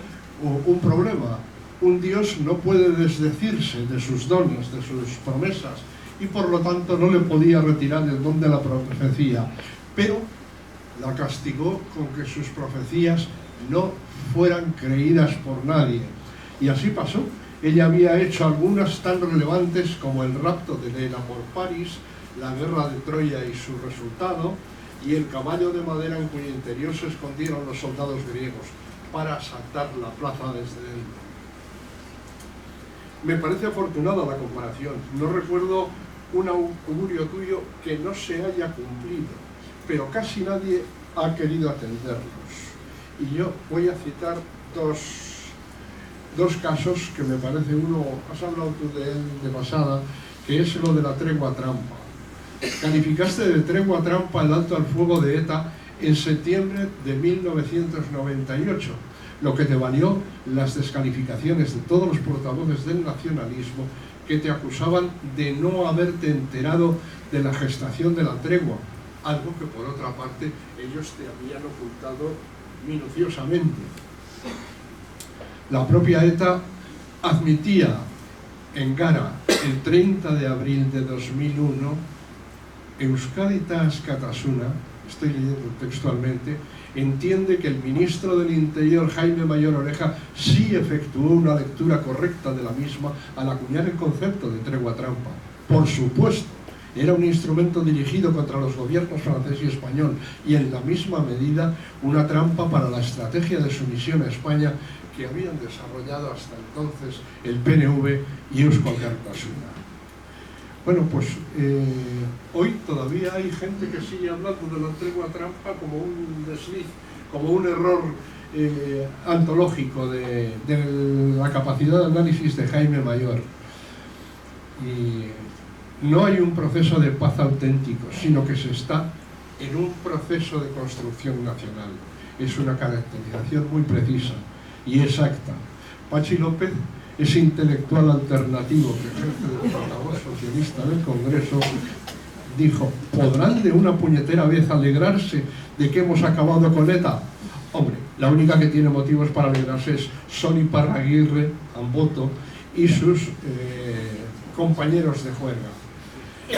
un problema. Un dios no puede desdecirse de sus dones, de sus promesas, y por lo tanto no le podía retirar el don de la profecía, pero la castigó con que sus profecías no fueran creídas por nadie. Y así pasó. Ella había hecho algunas tan relevantes como el rapto de Helena por París, la guerra de Troya y su resultado, y el caballo de madera en cuyo interior se escondieron los soldados griegos para asaltar la plaza desde dentro. Me parece afortunada la comparación. No recuerdo un augurio tuyo que no se haya cumplido, pero casi nadie ha querido atenderlos. Y yo voy a citar dos casos que me parece. Uno, has hablado tú de él de pasada, que es lo de la tregua trampa. Calificaste de tregua trampa el alto al fuego de ETA en septiembre de 1998, lo que te valió las descalificaciones de todos los portavoces del nacionalismo que te acusaban de no haberte enterado de la gestación de la tregua, algo que por otra parte ellos te habían ocultado minuciosamente. La propia ETA admitía en Gara el 30 de abril de 2001: Euskaditas Katasuna, estoy leyendo textualmente, entiende que el ministro del Interior, Jaime Mayor Oreja, sí efectuó una lectura correcta de la misma al acuñar el concepto de tregua trampa. Por supuesto, era un instrumento dirigido contra los gobiernos francés y español y en la misma medida una trampa para la estrategia de sumisión a España que habían desarrollado hasta entonces el PNV y Eusko Alkartasuna. Bueno, pues hoy todavía hay gente que sigue hablando de la tregua trampa como un desliz, como un error antológico de la capacidad de análisis de Jaime Mayor. Y no hay un proceso de paz auténtico, sino que se está en un proceso de construcción nacional. Es una caracterización muy precisa. y exacta. Pachi López, ese intelectual alternativo que ejerce de portavoz socialista del Congreso, dijo: ¿podrán de una puñetera vez alegrarse de que hemos acabado con ETA? Hombre, la única que tiene motivos para alegrarse es Sony Parraguirre, Amboto, y sus compañeros de juerga.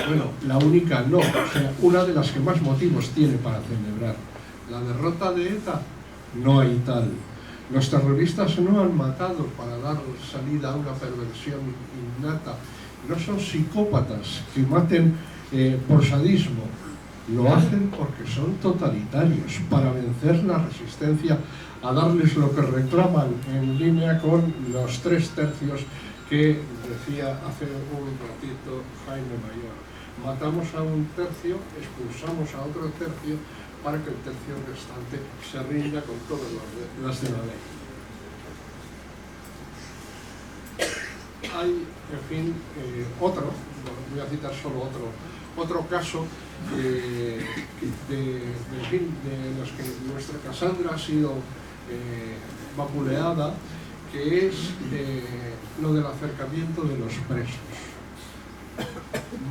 Bueno, la única no, o sea, una de las que más motivos tiene para celebrar. La derrota de ETA, no hay tal. Los terroristas no han matado para dar salida a una perversión innata. No son psicópatas que maten por sadismo. Lo hacen porque son totalitarios, para vencer la resistencia a darles lo que reclaman, en línea con los 3 tercios que decía hace un ratito Jaime Mayor. Matamos a un tercio, expulsamos a otro tercio para que el tercio restante se rinda con todas las de la ley. Hay, en fin, voy a citar solo otro caso de los que nuestra Cassandra ha sido vapuleada, que es lo del acercamiento de los presos.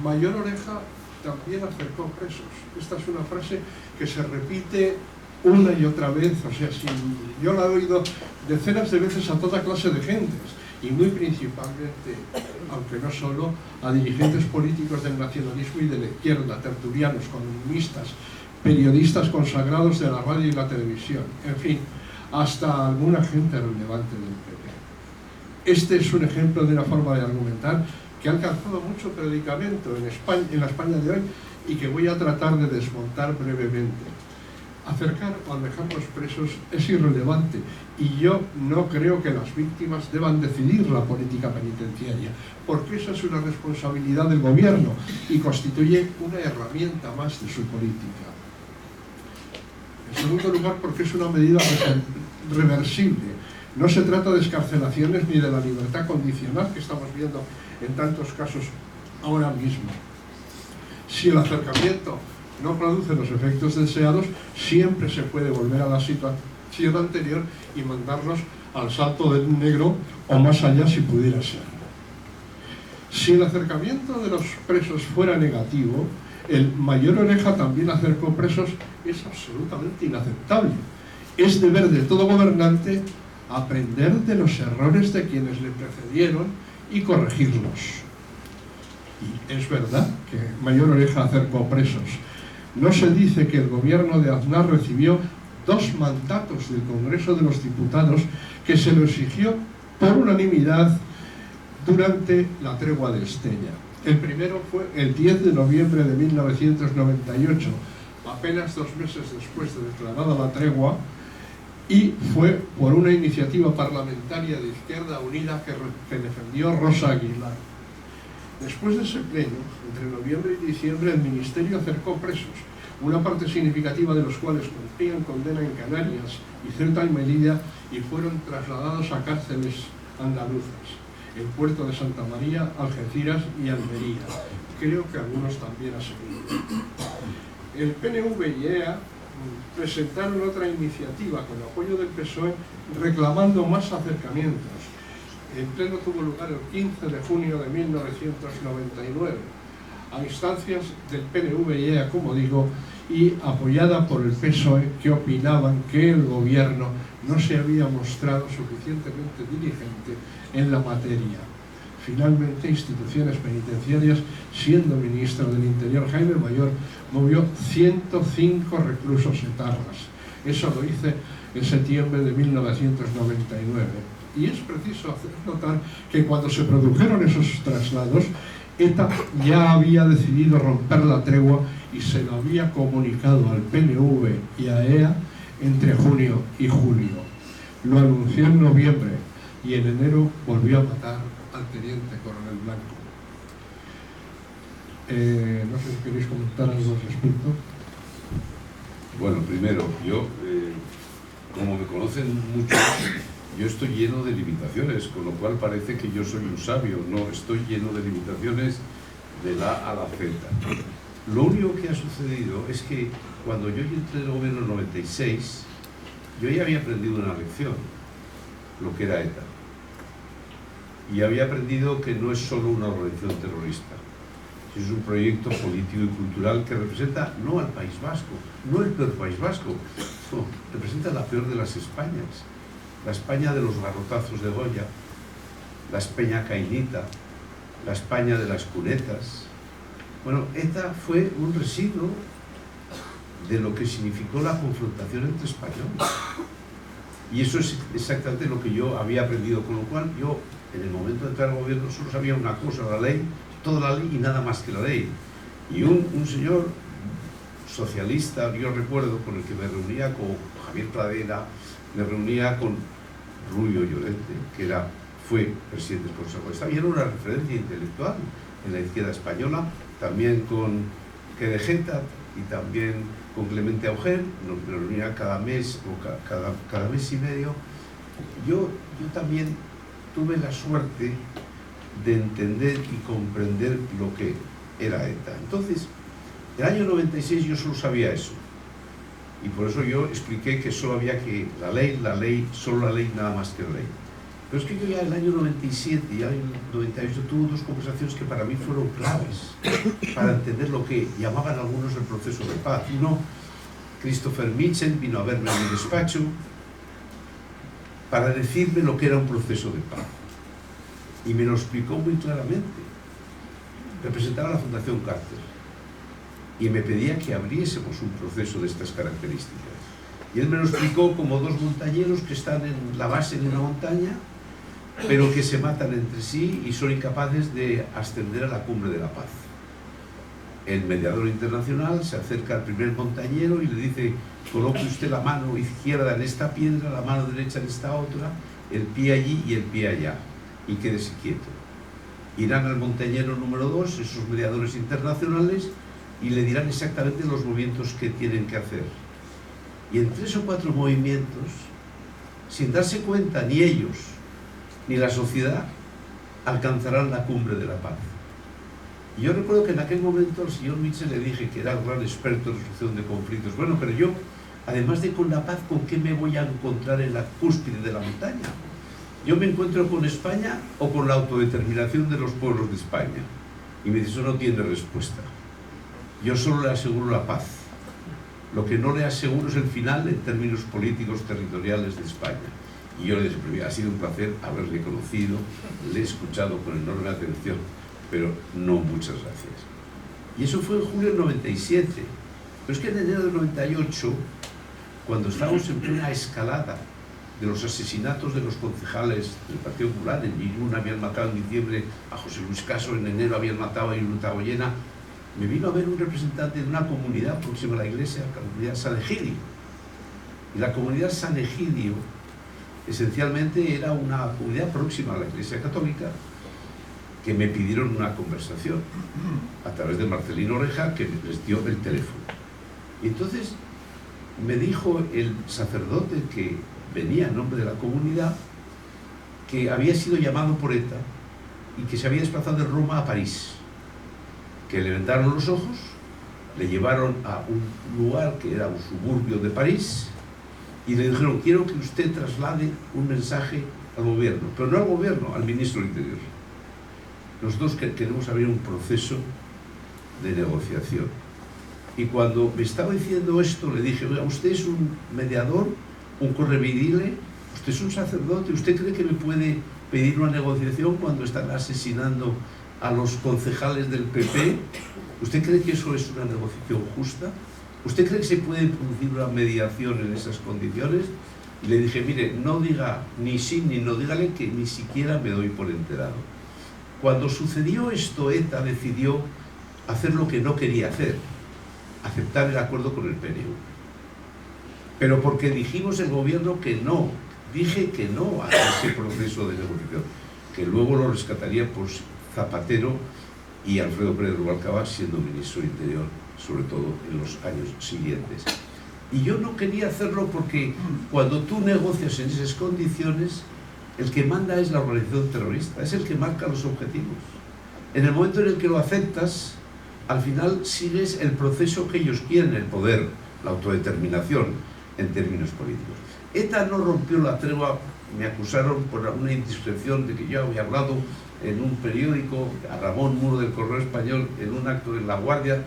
Mayor Oreja también acercó presos. Esta es una frase que se repite una y otra vez, o sea, yo la he oído decenas de veces a toda clase de gentes, y muy principalmente, aunque no solo, a dirigentes políticos del nacionalismo y de la izquierda, tertulianos, columnistas, periodistas consagrados de la radio y la televisión, en fin, hasta alguna gente relevante del PP. Este es un ejemplo de una forma de argumentar que ha alcanzado mucho predicamento en la España de hoy y que voy a tratar de desmontar brevemente. Acercar o alejarlos presos es irrelevante, y yo no creo que las víctimas deban decidir la política penitenciaria, porque esa es una responsabilidad del gobierno y constituye una herramienta más de su política. En segundo lugar, porque es una medida reversible. No se trata de excarcelaciones ni de la libertad condicional que estamos viendo en tantos casos ahora mismo. Si el acercamiento no produce los efectos deseados, siempre se puede volver a la situación anterior y mandarlos al salto del negro o más allá si pudiera ser. Si el acercamiento de los presos fuera negativo, el Mayor Oreja también acercó presos, es absolutamente inaceptable. Es deber de todo gobernante aprender de los errores de quienes le precedieron y corregirlos. Y es verdad que Mayor Oreja acercó presos. No se dice que el gobierno de Aznar recibió 2 mandatos del Congreso de los Diputados que se lo exigió por unanimidad durante la tregua de Estella. El primero fue el 10 de noviembre de 1998, apenas 2 meses después de declarada la tregua, y fue por una iniciativa parlamentaria de Izquierda Unida que defendió Rosa Aguilar. Después de ese pleno, entre noviembre y diciembre, el Ministerio acercó presos, una parte significativa de los cuales cumplían condena en Canarias y Ceuta y Melilla, y fueron trasladados a cárceles andaluzas, en Puerto de Santa María, Algeciras y Almería. Creo que algunos también a Sevilla. El PNV y EA presentaron otra iniciativa con el apoyo del PSOE reclamando más acercamientos. El pleno tuvo lugar el 15 de junio de 1999, a instancias del PNV y EA, como digo, y apoyada por el PSOE, que opinaban que el gobierno no se había mostrado suficientemente diligente en la materia. Finalmente, Instituciones Penitenciarias, siendo ministro del Interior Jaime Mayor, movió 105 reclusos etarras. Eso lo hice en septiembre de 1999. Y es preciso hacer notar que cuando se produjeron esos traslados, ETA ya había decidido romper la tregua y se lo había comunicado al PNV y a EA entre junio y julio. Lo anunció en noviembre y en enero volvió a matar al teniente coronel Blanco. No sé si queréis comentar algo al respecto. Bueno, primero, yo, como me conocen muchos, yo estoy lleno de limitaciones, con lo cual parece que yo soy un sabio. No, estoy lleno de limitaciones de la A a la Z. Lo único que ha sucedido es que cuando yo entré en el gobierno en 96, yo ya había aprendido una lección. lo que era ETA. Y había aprendido que no es solo una organización terrorista, es un proyecto político y cultural que representa no al País Vasco, no el peor País Vasco, no, representa la peor de las Españas, la España de los garrotazos de Goya, la España cainita, la España de las cunetas. Bueno, ETA fue un residuo de lo que significó la confrontación entre españoles. Y eso es exactamente lo que yo había aprendido, con lo cual yo, en el momento de entrar al gobierno, solo sabía una cosa, la ley, toda la ley y nada más que la ley. Y un señor socialista, yo recuerdo, con el que me reunía con Javier Pradera, me reunía con Rubio Llorente, que fue presidente del Consejo de Estado, y era una referencia intelectual en la izquierda española, también con Querejeta y también con Clemente Auger, nos reunía cada mes o cada mes y medio. Yo también tuve la suerte de entender y comprender lo que era ETA. Entonces, el año 96 yo solo sabía eso. Y por eso yo expliqué que solo había que la ley, solo la ley, nada más que la ley. Pero es que yo ya en el año 97 y el año 98 tuve dos conversaciones que para mí fueron claves para entender lo que llamaban algunos el proceso de paz. Uno, Christopher Mitchell, vino a verme en mi despacho para decirme lo que era un proceso de paz. Y me lo explicó muy claramente. Representaba a la Fundación Carter y me pedía que abriésemos un proceso de estas características. Y él me lo explicó como dos montañeros que están en la base de una montaña, pero que se matan entre sí y son incapaces de ascender a la cumbre de la paz. El mediador internacional se acerca al primer montañero y le dice: coloque usted la mano izquierda en esta piedra, la mano derecha en esta otra, el pie allí y el pie allá, y quédese quieto. Irán al montañero número 2, esos mediadores internacionales, y le dirán exactamente los movimientos que tienen que hacer. Y en 3 o 4 movimientos, sin darse cuenta ni ellos ni la sociedad, alcanzarán la cumbre de la paz. Y yo recuerdo que en aquel momento al señor Mitchell le dije que era un gran experto en resolución de conflictos. Bueno, pero yo, además de con la paz, ¿con qué me voy a encontrar en la cúspide de la montaña? Yo me encuentro con España o con la autodeterminación de los pueblos de España. Y me dice: eso no tiene respuesta. Yo solo le aseguro la paz. Lo que no le aseguro es el final en términos políticos territoriales de España. Y yo le dije: ha sido un placer haberle conocido, le he escuchado con enorme atención, pero no, muchas gracias. Y eso fue en julio del 97. Pero es que en enero del 98, cuando estábamos en plena escalada de los asesinatos de los concejales del Partido Popular, en Irún habían matado en diciembre a José Luis Caso, en enero habían matado a Irún Tagoyena, me vino a ver un representante de una comunidad próxima a la iglesia, la comunidad San Egidio. Y la comunidad San Egidio esencialmente era una comunidad próxima a la iglesia católica, que me pidieron una conversación a través de Marcelino Oreja, que les dio el teléfono. Y entonces me dijo el sacerdote que venía en nombre de la comunidad que había sido llamado por ETA y que se había desplazado de Roma a París, que le vendaron los ojos, le llevaron a un lugar que era un suburbio de París y le dijeron: quiero que usted traslade un mensaje al gobierno, pero no al gobierno, al ministro del Interior. Nosotros queremos abrir un proceso de negociación. Y cuando me estaba diciendo esto, le dije: oiga, usted es un mediador, un correveidile, usted es un sacerdote, ¿usted cree que me puede pedir una negociación cuando están asesinando a los concejales del PP? ¿Usted cree que eso es una negociación justa? ¿Usted cree que se puede producir una mediación en esas condiciones? Y le dije: mire, no diga ni sí ni no, dígale que ni siquiera me doy por enterado. Cuando sucedió esto, ETA decidió hacer lo que no quería hacer: aceptar el acuerdo con el PNV. Pero porque dijimos el gobierno que no, dije que no a ese proceso de negociación, que luego lo rescataría por Zapatero y Alfredo Pérez Rubalcaba siendo ministro del Interior, sobre todo en los años siguientes. Y yo no quería hacerlo porque cuando tú negocias en esas condiciones, el que manda es la organización terrorista, es el que marca los objetivos. En el momento en el que lo aceptas, al final sigues el proceso que ellos quieren, el poder, la autodeterminación. en términos políticos. ETA no rompió la tregua, me acusaron por una indiscreción de que yo había hablado en un periódico a Ramón Muro del Correo Español en un acto en La Guardia,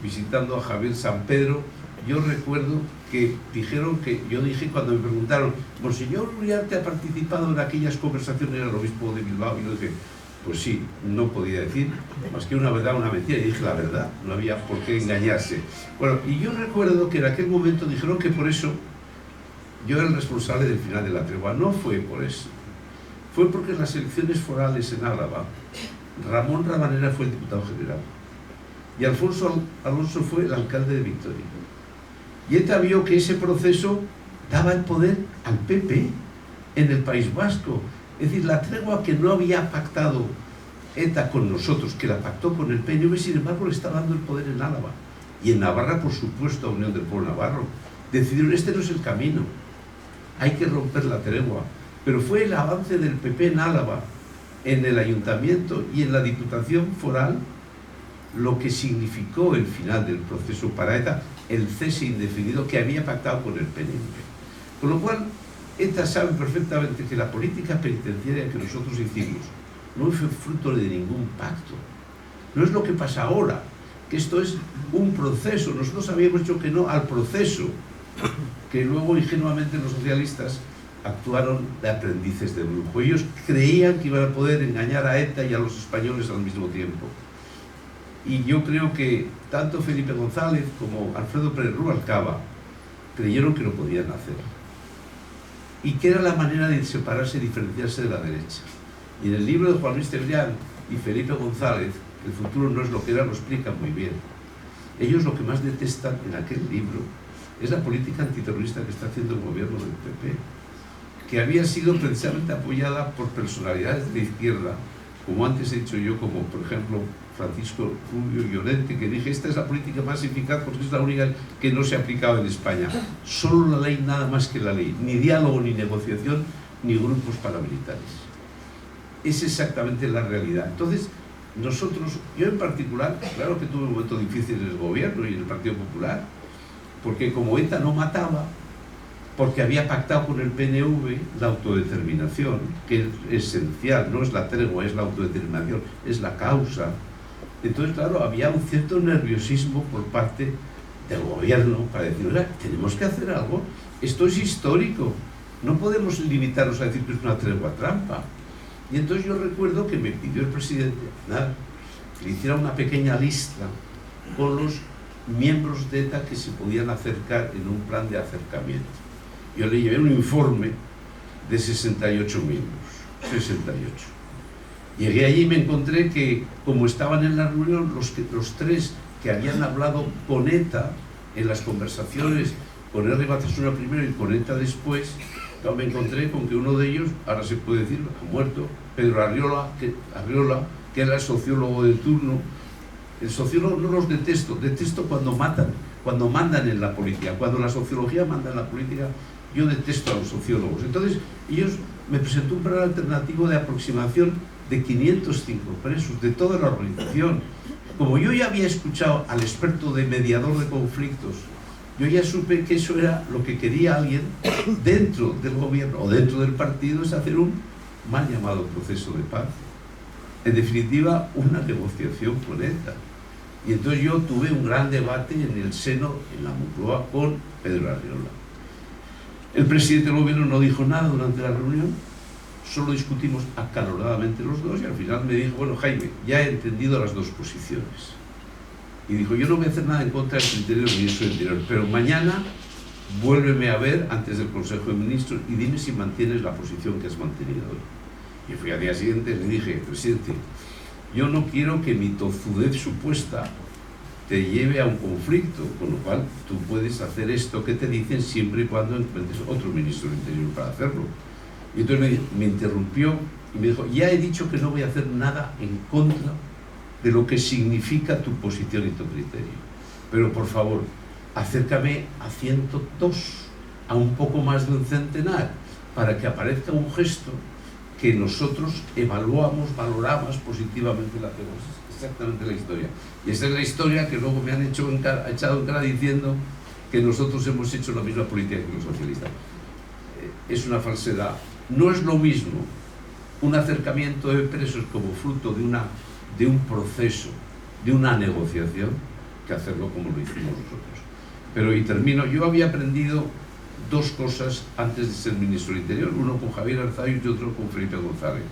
visitando a Javier San Pedro. Yo recuerdo que dijeron que, yo dije cuando me preguntaron, ¿Monseñor Uriarte ha participado en aquellas conversaciones en el obispo de Bilbao? Y yo dije, pues sí, no podía decir más que una verdad o una mentira, y dije la verdad, no había por qué engañarse. Bueno, y yo recuerdo que en aquel momento dijeron que por eso yo era el responsable del final de la tregua. No fue por eso, fue porque en las elecciones forales en Álava, Ramón Rabanera fue el diputado general y Alfonso Alonso fue el alcalde de Vitoria. Y ETA vio que ese proceso daba el poder al PP en el País Vasco. Es decir, la tregua que no había pactado ETA con nosotros, que la pactó con el PNV, sin embargo le está dando el poder en Álava. Y en Navarra, por supuesto, a Unión del Pueblo Navarro. Decidieron, este no es el camino, hay que romper la tregua. Pero fue el avance del PP en Álava, en el ayuntamiento y en la diputación foral, lo que significó el final del proceso para ETA, el cese indefinido que había pactado con el PNV. Con lo cual, ETA sabe perfectamente que la política penitenciaria que nosotros hicimos no fue fruto de ningún pacto. No es lo que pasa ahora, que esto es un proceso. Nosotros habíamos dicho que no al proceso, que luego ingenuamente los socialistas actuaron de aprendices de brujo. Ellos creían que iban a poder engañar a ETA y a los españoles al mismo tiempo. Y yo creo que tanto Felipe González como Alfredo Pérez Rubalcaba creyeron que lo podían hacer. Y que era la manera de separarse y diferenciarse de la derecha. Y en el libro de Juan Luis Cebrián y Felipe González, El futuro no es lo que era, lo explican muy bien. Ellos lo que más detestan en aquel libro es la política antiterrorista que está haciendo el gobierno del PP, que había sido precisamente apoyada por personalidades de la izquierda, como antes he dicho yo, como por ejemplo Francisco Rubio Llorente, que dije, esta es la política más eficaz porque es la única que no se ha aplicado en España. Solo la ley, nada más que la ley. Ni diálogo, ni negociación, ni grupos paramilitares. Es exactamente la realidad. Entonces, nosotros, yo en particular, claro que tuve un momento difícil en el gobierno y en el Partido Popular, porque como ETA no mataba, porque había pactado con el PNV la autodeterminación, que es esencial, no es la tregua, es la autodeterminación, es la causa. Entonces, claro, había un cierto nerviosismo por parte del gobierno para decir, oiga, tenemos que hacer algo, esto es histórico, no podemos limitarnos a decir que es una tregua trampa. Y entonces yo recuerdo que me pidió el presidente que le hiciera una pequeña lista con los miembros de ETA que se podían acercar en un plan de acercamiento. Yo le llevé un informe de 68 miembros, 68. Llegué allí y me encontré que, como estaban en la reunión, los tres que habían hablado con ETA en las conversaciones con R. Batasuna primero y con ETA después, me encontré con que uno de ellos, ahora se puede decir, ha muerto, Pedro Arriola, que era el sociólogo de turno. El sociólogo no los detesto cuando matan, cuando mandan en la política. Cuando la sociología manda en la política, yo detesto a los sociólogos. Entonces, ellos me presentó un plan alternativo de aproximación de 505 presos, de toda la organización. Como yo ya había escuchado al experto de mediador de conflictos, yo ya supe que eso era lo que quería alguien dentro del gobierno o dentro del partido, es hacer un mal llamado proceso de paz. En definitiva, una negociación con ETA. Y entonces yo tuve un gran debate en el seno, en la Moncloa, con Pedro Arriola. El presidente del gobierno no dijo nada durante la reunión, solo discutimos acaloradamente los dos y al final me dijo, bueno, Jaime, ya he entendido las dos posiciones. Y dijo, yo no voy a hacer nada en contra del criterio del ministro del Interior, pero mañana vuélveme a ver antes del Consejo de Ministros y dime si mantienes la posición que has mantenido hoy. Y fui al día siguiente y le dije, presidente, yo no quiero que mi tozudez supuesta te lleve a un conflicto, con lo cual tú puedes hacer esto que te dicen siempre y cuando encuentres otro ministro del Interior para hacerlo. Y entonces me interrumpió y me dijo, ya he dicho que no voy a hacer nada en contra de lo que significa tu posición y tu criterio. Pero por favor, acércame a 102, a un poco más de un centenar, para que aparezca un gesto que nosotros evaluamos, valoramos positivamente la teoría. Es exactamente la historia. Y esa es la historia que luego me han echado en cara diciendo que nosotros hemos hecho la misma política que los socialistas. Es una falsedad. No es lo mismo un acercamiento de presos como fruto de un proceso, de una negociación, que hacerlo como lo hicimos nosotros. Pero, y termino, yo había aprendido dos cosas antes de ser ministro del Interior, uno con Javier Arzayus y otro con Felipe González.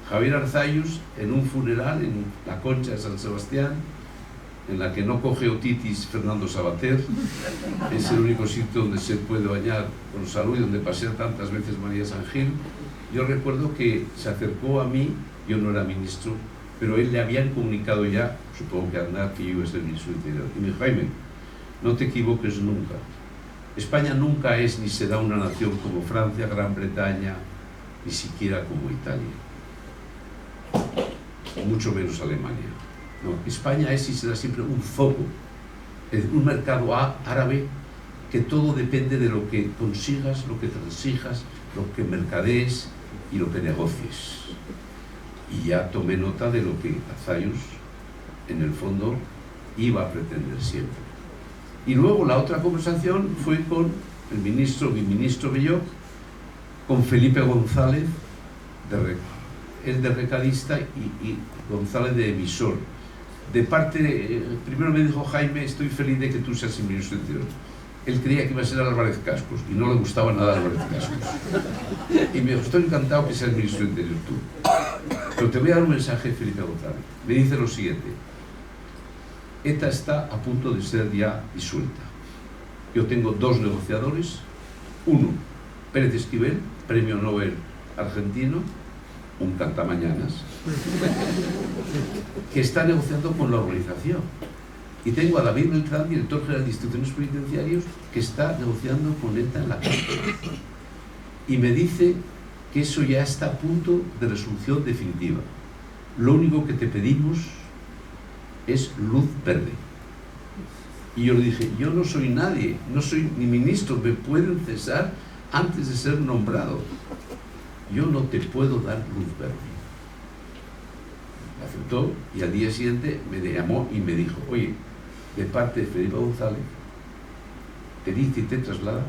Javier Arzayus en un funeral en la Concha de San Sebastián, en la que no coge otitis Fernando Sabater, es el único sitio donde se puede bañar con salud y donde pasea tantas veces María San Gil. Yo recuerdo que se acercó a mí, yo no era ministro, pero él le habían comunicado ya, supongo que a Aznar, que yo iba a ser ministro del Interior. Y me dijo: Jaime, no te equivoques nunca. España nunca es ni será una nación como Francia, Gran Bretaña, ni siquiera como Italia, mucho menos Alemania. No, España es y será siempre un foco, un mercado árabe, que todo depende de lo que consigas, lo que transijas, lo que mercadees y lo que negocies. Y ya tomé nota de lo que Arzayus, en el fondo, iba a pretender siempre. Y luego la otra conversación fue con el mi ministro Belloc, con Felipe González, él de recadista y González de emisor. De parte, primero me dijo: Jaime, estoy feliz de que tú seas el ministro del Interior. Él creía que iba a ser Álvarez Cascos y no le gustaba nada Álvarez Cascos. Y me dijo: estoy encantado que seas el ministro del Interior tú. Pero te voy a dar un mensaje de Felipe González. Me dice lo siguiente: ETA está a punto de ser ya disuelta. Yo tengo dos negociadores. Uno, Pérez Esquivel, premio Nobel argentino, un cantamañanas, que está negociando con la organización. Y tengo a David Beltrán, director general de instituciones penitenciarias, que está negociando con ETA en la cárcel. Y me dice que eso ya está a punto de resolución definitiva. Lo único que te pedimos es luz verde. Y yo le dije: yo no soy nadie, no soy ni ministro, me pueden cesar antes de ser nombrado. Yo no te puedo dar luz verde. Aceptó y al día siguiente me llamó y me dijo: oye, de parte de Felipe González, te dice y te traslada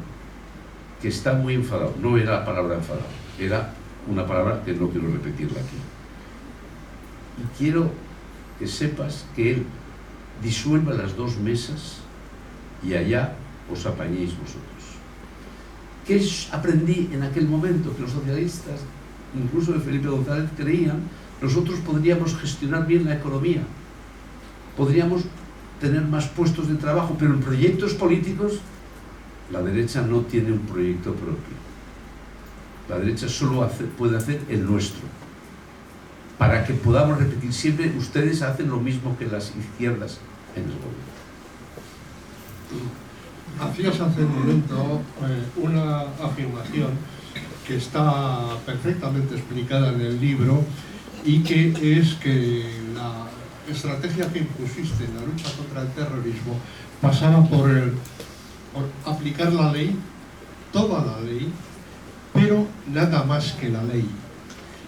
que está muy enfadado. No era la palabra enfadado, era una palabra que no quiero repetirla aquí. Y quiero que sepas que él disuelva las dos mesas y allá os apañéis vosotros. ¿Qué aprendí en aquel momento? Que los socialistas, incluso de Felipe González, creían nosotros podríamos gestionar bien la economía, podríamos tener más puestos de trabajo, pero en proyectos políticos la derecha no tiene un proyecto propio. La derecha solo puede hacer el nuestro. Para que podamos repetir siempre, ustedes hacen lo mismo que las izquierdas en el gobierno. Hacías hace un momento una afirmación que está perfectamente explicada en el libro, y que es que la estrategia que impusiste en la lucha contra el terrorismo pasaba por aplicar la ley, toda la ley, pero nada más que la ley.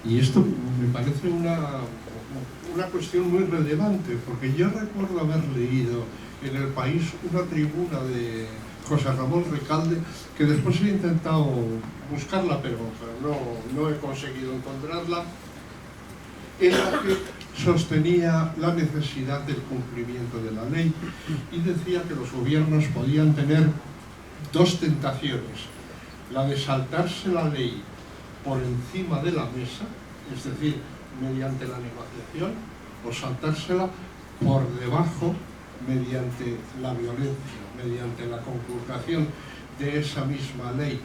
Y esto me parece una cuestión muy relevante, porque yo recuerdo haber leído en El País una tribuna de José Ramón Recalde, que después he intentado buscarla, pero no he conseguido encontrarla, en la que sostenía la necesidad del cumplimiento de la ley y decía que los gobiernos podían tener dos tentaciones: la de saltarse la ley por encima de la mesa, es decir, mediante la negociación, o saltársela por debajo mediante la violencia, mediante la conculcación de esa misma ley.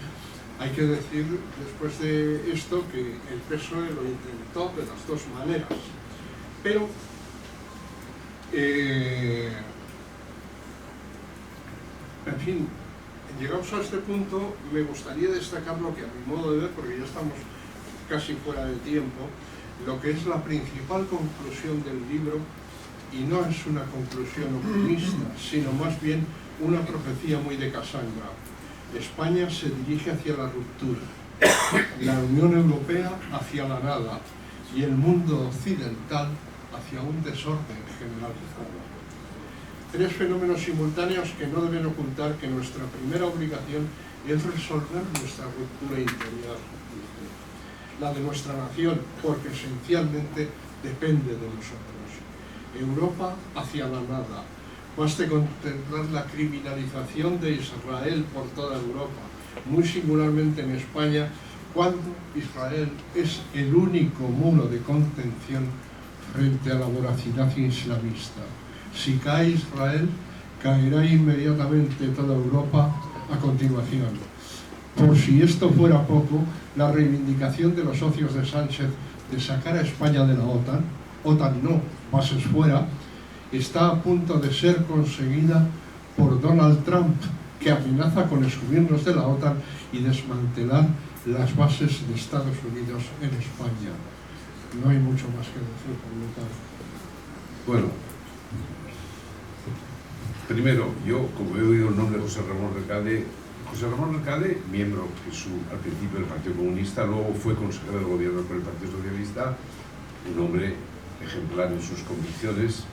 Hay que decir, después de esto, que el PSOE lo intentó de las dos maneras, pero en fin, llegados a este punto, me gustaría destacar lo que, a mi modo de ver, porque ya estamos casi fuera de tiempo, lo que es la principal conclusión del libro, y no es una conclusión optimista, sino más bien una profecía muy de Casandra. España se dirige hacia la ruptura, la Unión Europea hacia la nada y el mundo occidental hacia un desorden generalizado. Tres fenómenos simultáneos que no deben ocultar que nuestra primera obligación es resolver nuestra ruptura interior, la de nuestra nación, porque esencialmente depende de nosotros. Europa hacia la nada. Baste contemplar la criminalización de Israel por toda Europa, muy singularmente en España, cuando Israel es el único muro de contención frente a la voracidad islamista. Si cae Israel, caerá inmediatamente toda Europa a continuación. Por si esto fuera poco, la reivindicación de los socios de Sánchez de sacar a España de la OTAN, OTAN no, bases fuera, está a punto de ser conseguida por Donald Trump, que amenaza con excluirnos de la OTAN y desmantelar las bases de Estados Unidos en España. No hay mucho más que decir, por lo tanto. Bueno, primero, yo, como he oído el nombre de José Ramón Recalde, miembro al principio del Partido Comunista, luego fue consejero del gobierno por el Partido Socialista, un hombre ejemplar en sus convicciones.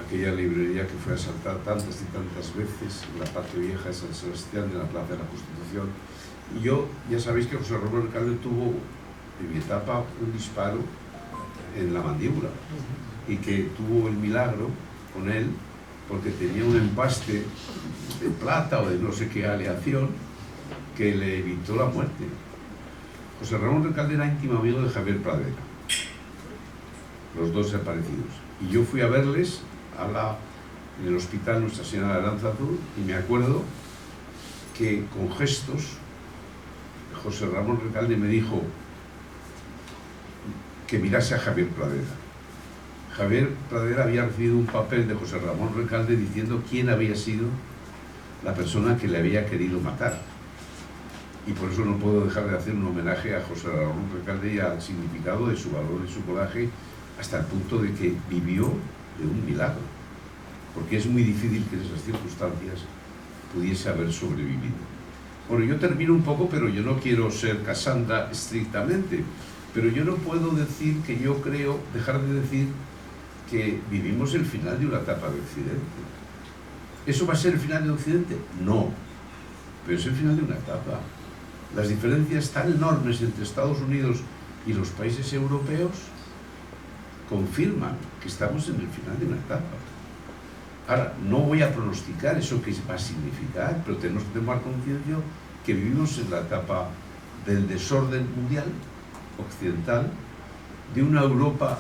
Aquella librería que fue asaltada tantas y tantas veces en la parte vieja de San Sebastián, en la Plaza de la Constitución. Y yo, ya sabéis que José Ramón Recalde tuvo en mi etapa un disparo en la mandíbula y que tuvo el milagro con él porque tenía un empaste de plata o de no sé qué aleación que le evitó la muerte. José Ramón Recalde era íntimo amigo de Javier Pradera, los dos desaparecidos. Y yo fui a verles en el hospital Nuestra Señora de Aránzazu y me acuerdo que con gestos José Ramón Recalde me dijo que mirase a Javier Pradera. Javier Pradera había recibido un papel de José Ramón Recalde diciendo quién había sido la persona que le había querido matar. Y por eso no puedo dejar de hacer un homenaje a José Ramón Recalde y al significado de su valor y su coraje, hasta el punto de que vivió de un milagro, porque es muy difícil que en esas circunstancias pudiese haber sobrevivido. Bueno, yo termino un poco, pero yo no quiero ser Casandra estrictamente, pero yo no puedo decir que yo creo, dejar de decir que vivimos el final de una etapa de Occidente. ¿Eso va a ser el final de Occidente? No, pero es el final de una etapa. Las diferencias tan enormes entre Estados Unidos y los países europeos confirman que estamos en el final de una etapa. Ahora, no voy a pronosticar eso que va a significar, pero tenemos que tomar conciencia que vivimos en la etapa del desorden mundial, occidental, de una Europa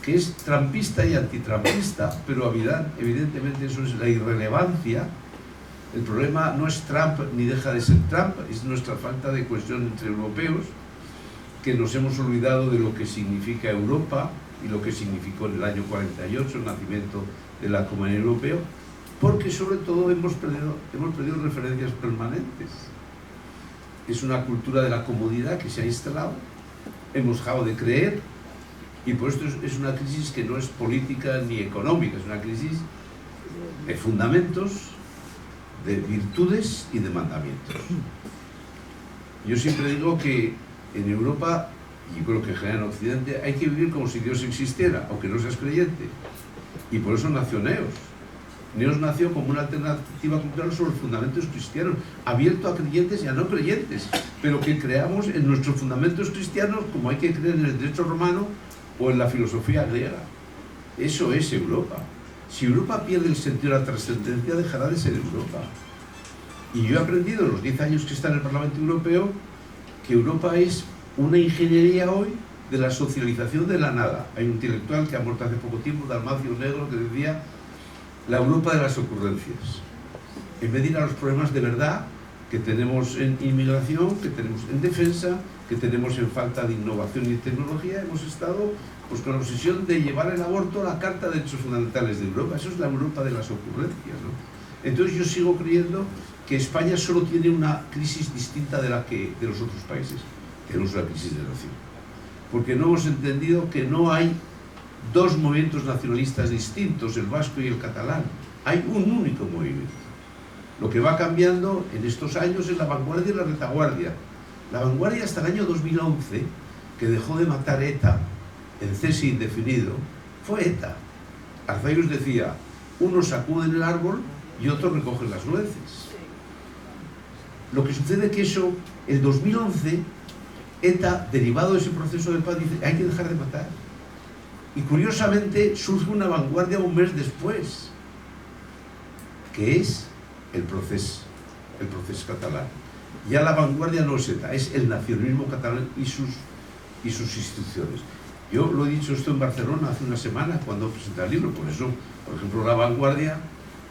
que es trampista y antitrampista, pero evidentemente eso es la irrelevancia. El problema no es Trump ni deja de ser Trump, es nuestra falta de cohesión entre europeos, que nos hemos olvidado de lo que significa Europa y lo que significó en el año 48 el nacimiento de la Comunidad Europea, porque sobre todo hemos perdido referencias permanentes. Es una cultura de la comodidad que se ha instalado, hemos dejado de creer, y por esto es una crisis que no es política ni económica, es una crisis de fundamentos, de virtudes y de mandamientos. Yo siempre digo que en Europa, y yo creo que en general en Occidente, hay que vivir como si Dios existiera, aunque no seas creyente. Y por eso nació Neos. Neos nació como una alternativa cultural sobre los fundamentos cristianos, abierto a creyentes y a no creyentes, pero que creamos en nuestros fundamentos cristianos como hay que creer en el derecho romano o en la filosofía griega. Eso es Europa. Si Europa pierde el sentido de la trascendencia, dejará de ser Europa. Y yo he aprendido en los 10 años que está en el Parlamento Europeo que Europa es una ingeniería hoy de la socialización de la nada. Hay un intelectual que ha muerto hace poco tiempo, Dalmacio Negro, que decía la Europa de las ocurrencias. En vez de ir a los problemas de verdad que tenemos en inmigración, que tenemos en defensa, que tenemos en falta de innovación y tecnología, hemos estado pues con la obsesión de llevar el aborto a la Carta de Derechos Fundamentales de Europa. Eso es la Europa de las ocurrencias, ¿no? Entonces yo sigo creyendo que España solo tiene una crisis distinta de la que de los otros países. Tenemos una crisis de nación. Porque no hemos entendido que no hay dos movimientos nacionalistas distintos, el vasco y el catalán. Hay un único movimiento. Lo que va cambiando en estos años es la vanguardia y la retaguardia. La vanguardia hasta el año 2011, que dejó de matar ETA en cese indefinido, fue ETA. Arzayus decía, Unos sacuden el árbol y otros recogen las nueces. Lo que sucede es que eso, el 2011, ETA, derivado de ese proceso de paz, dice, hay que dejar de matar. Y curiosamente surge una vanguardia un mes después, que es el proceso catalán. Ya la vanguardia no es ETA, es el nacionalismo catalán y sus instituciones. Yo lo he dicho esto en Barcelona hace una semana cuando presenté el libro, por eso, por ejemplo, la vanguardia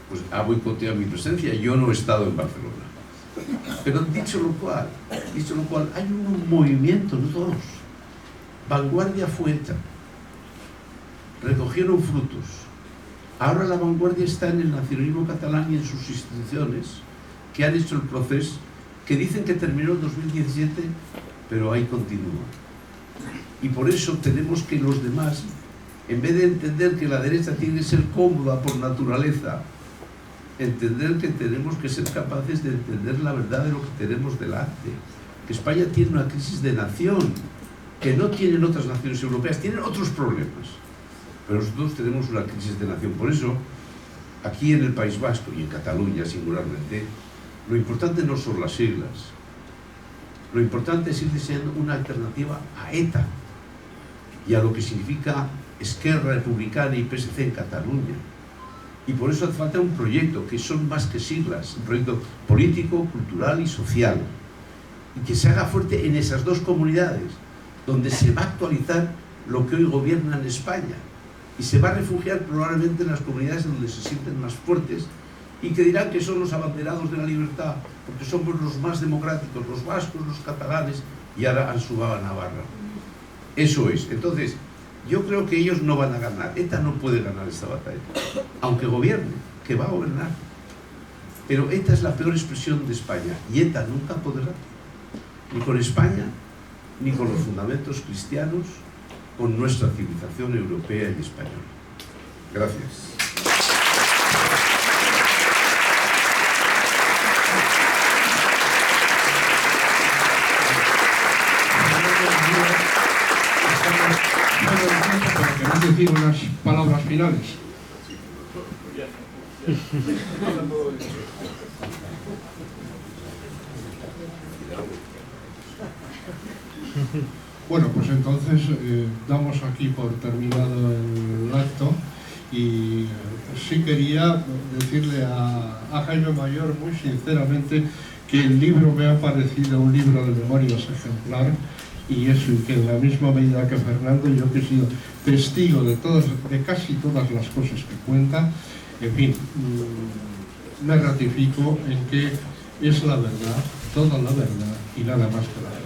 pues, ha boicoteado mi presencia. Yo no he estado en Barcelona. Pero dicho lo cual, hay un movimiento, no todos. Vanguardia fue ETA. Recogieron frutos. Ahora la vanguardia está en el nacionalismo catalán y en sus instituciones que han hecho el proceso, que dicen que terminó en 2017, pero ahí continúa. Y por eso tenemos que los demás, en vez de entender que la derecha tiene que ser cómoda por naturaleza, entender que tenemos que ser capaces de entender la verdad de lo que tenemos delante. Que España tiene una crisis de nación, que no tienen otras naciones europeas, tienen otros problemas. Pero nosotros tenemos una crisis de nación. Por eso, aquí en el País Vasco y en Cataluña singularmente, lo importante no son las siglas. Lo importante es ir diseñando una alternativa a ETA y a lo que significa Esquerra Republicana y PSC en Cataluña. Y por eso hace falta un proyecto que son más que siglas, un proyecto político, cultural y social, y que se haga fuerte en esas dos comunidades, donde se va a actualizar lo que hoy gobierna en España, y se va a refugiar probablemente en las comunidades donde se sienten más fuertes, y que dirán que son los abanderados de la libertad, porque somos los más democráticos, los vascos, los catalanes, y ahora han sumado a Navarra. Eso es. Entonces, yo creo que ellos no van a ganar. ETA no puede ganar esta batalla, aunque gobierne, que va a gobernar. Pero ETA es la peor expresión de España, y ETA nunca podrá, ni con España, ni con los fundamentos cristianos, con nuestra civilización europea y española. Gracias. ¿Queréis decir unas palabras finales? Bueno, pues entonces damos aquí por terminado el acto y sí quería decirle a Jaime Mayor muy sinceramente que el libro me ha parecido un libro de memorias ejemplar. Y eso, y que en la misma medida que Fernando, yo que he sido testigo de casi todas las cosas que cuenta, en fin, me ratifico en que es la verdad, toda la verdad y nada más que la verdad.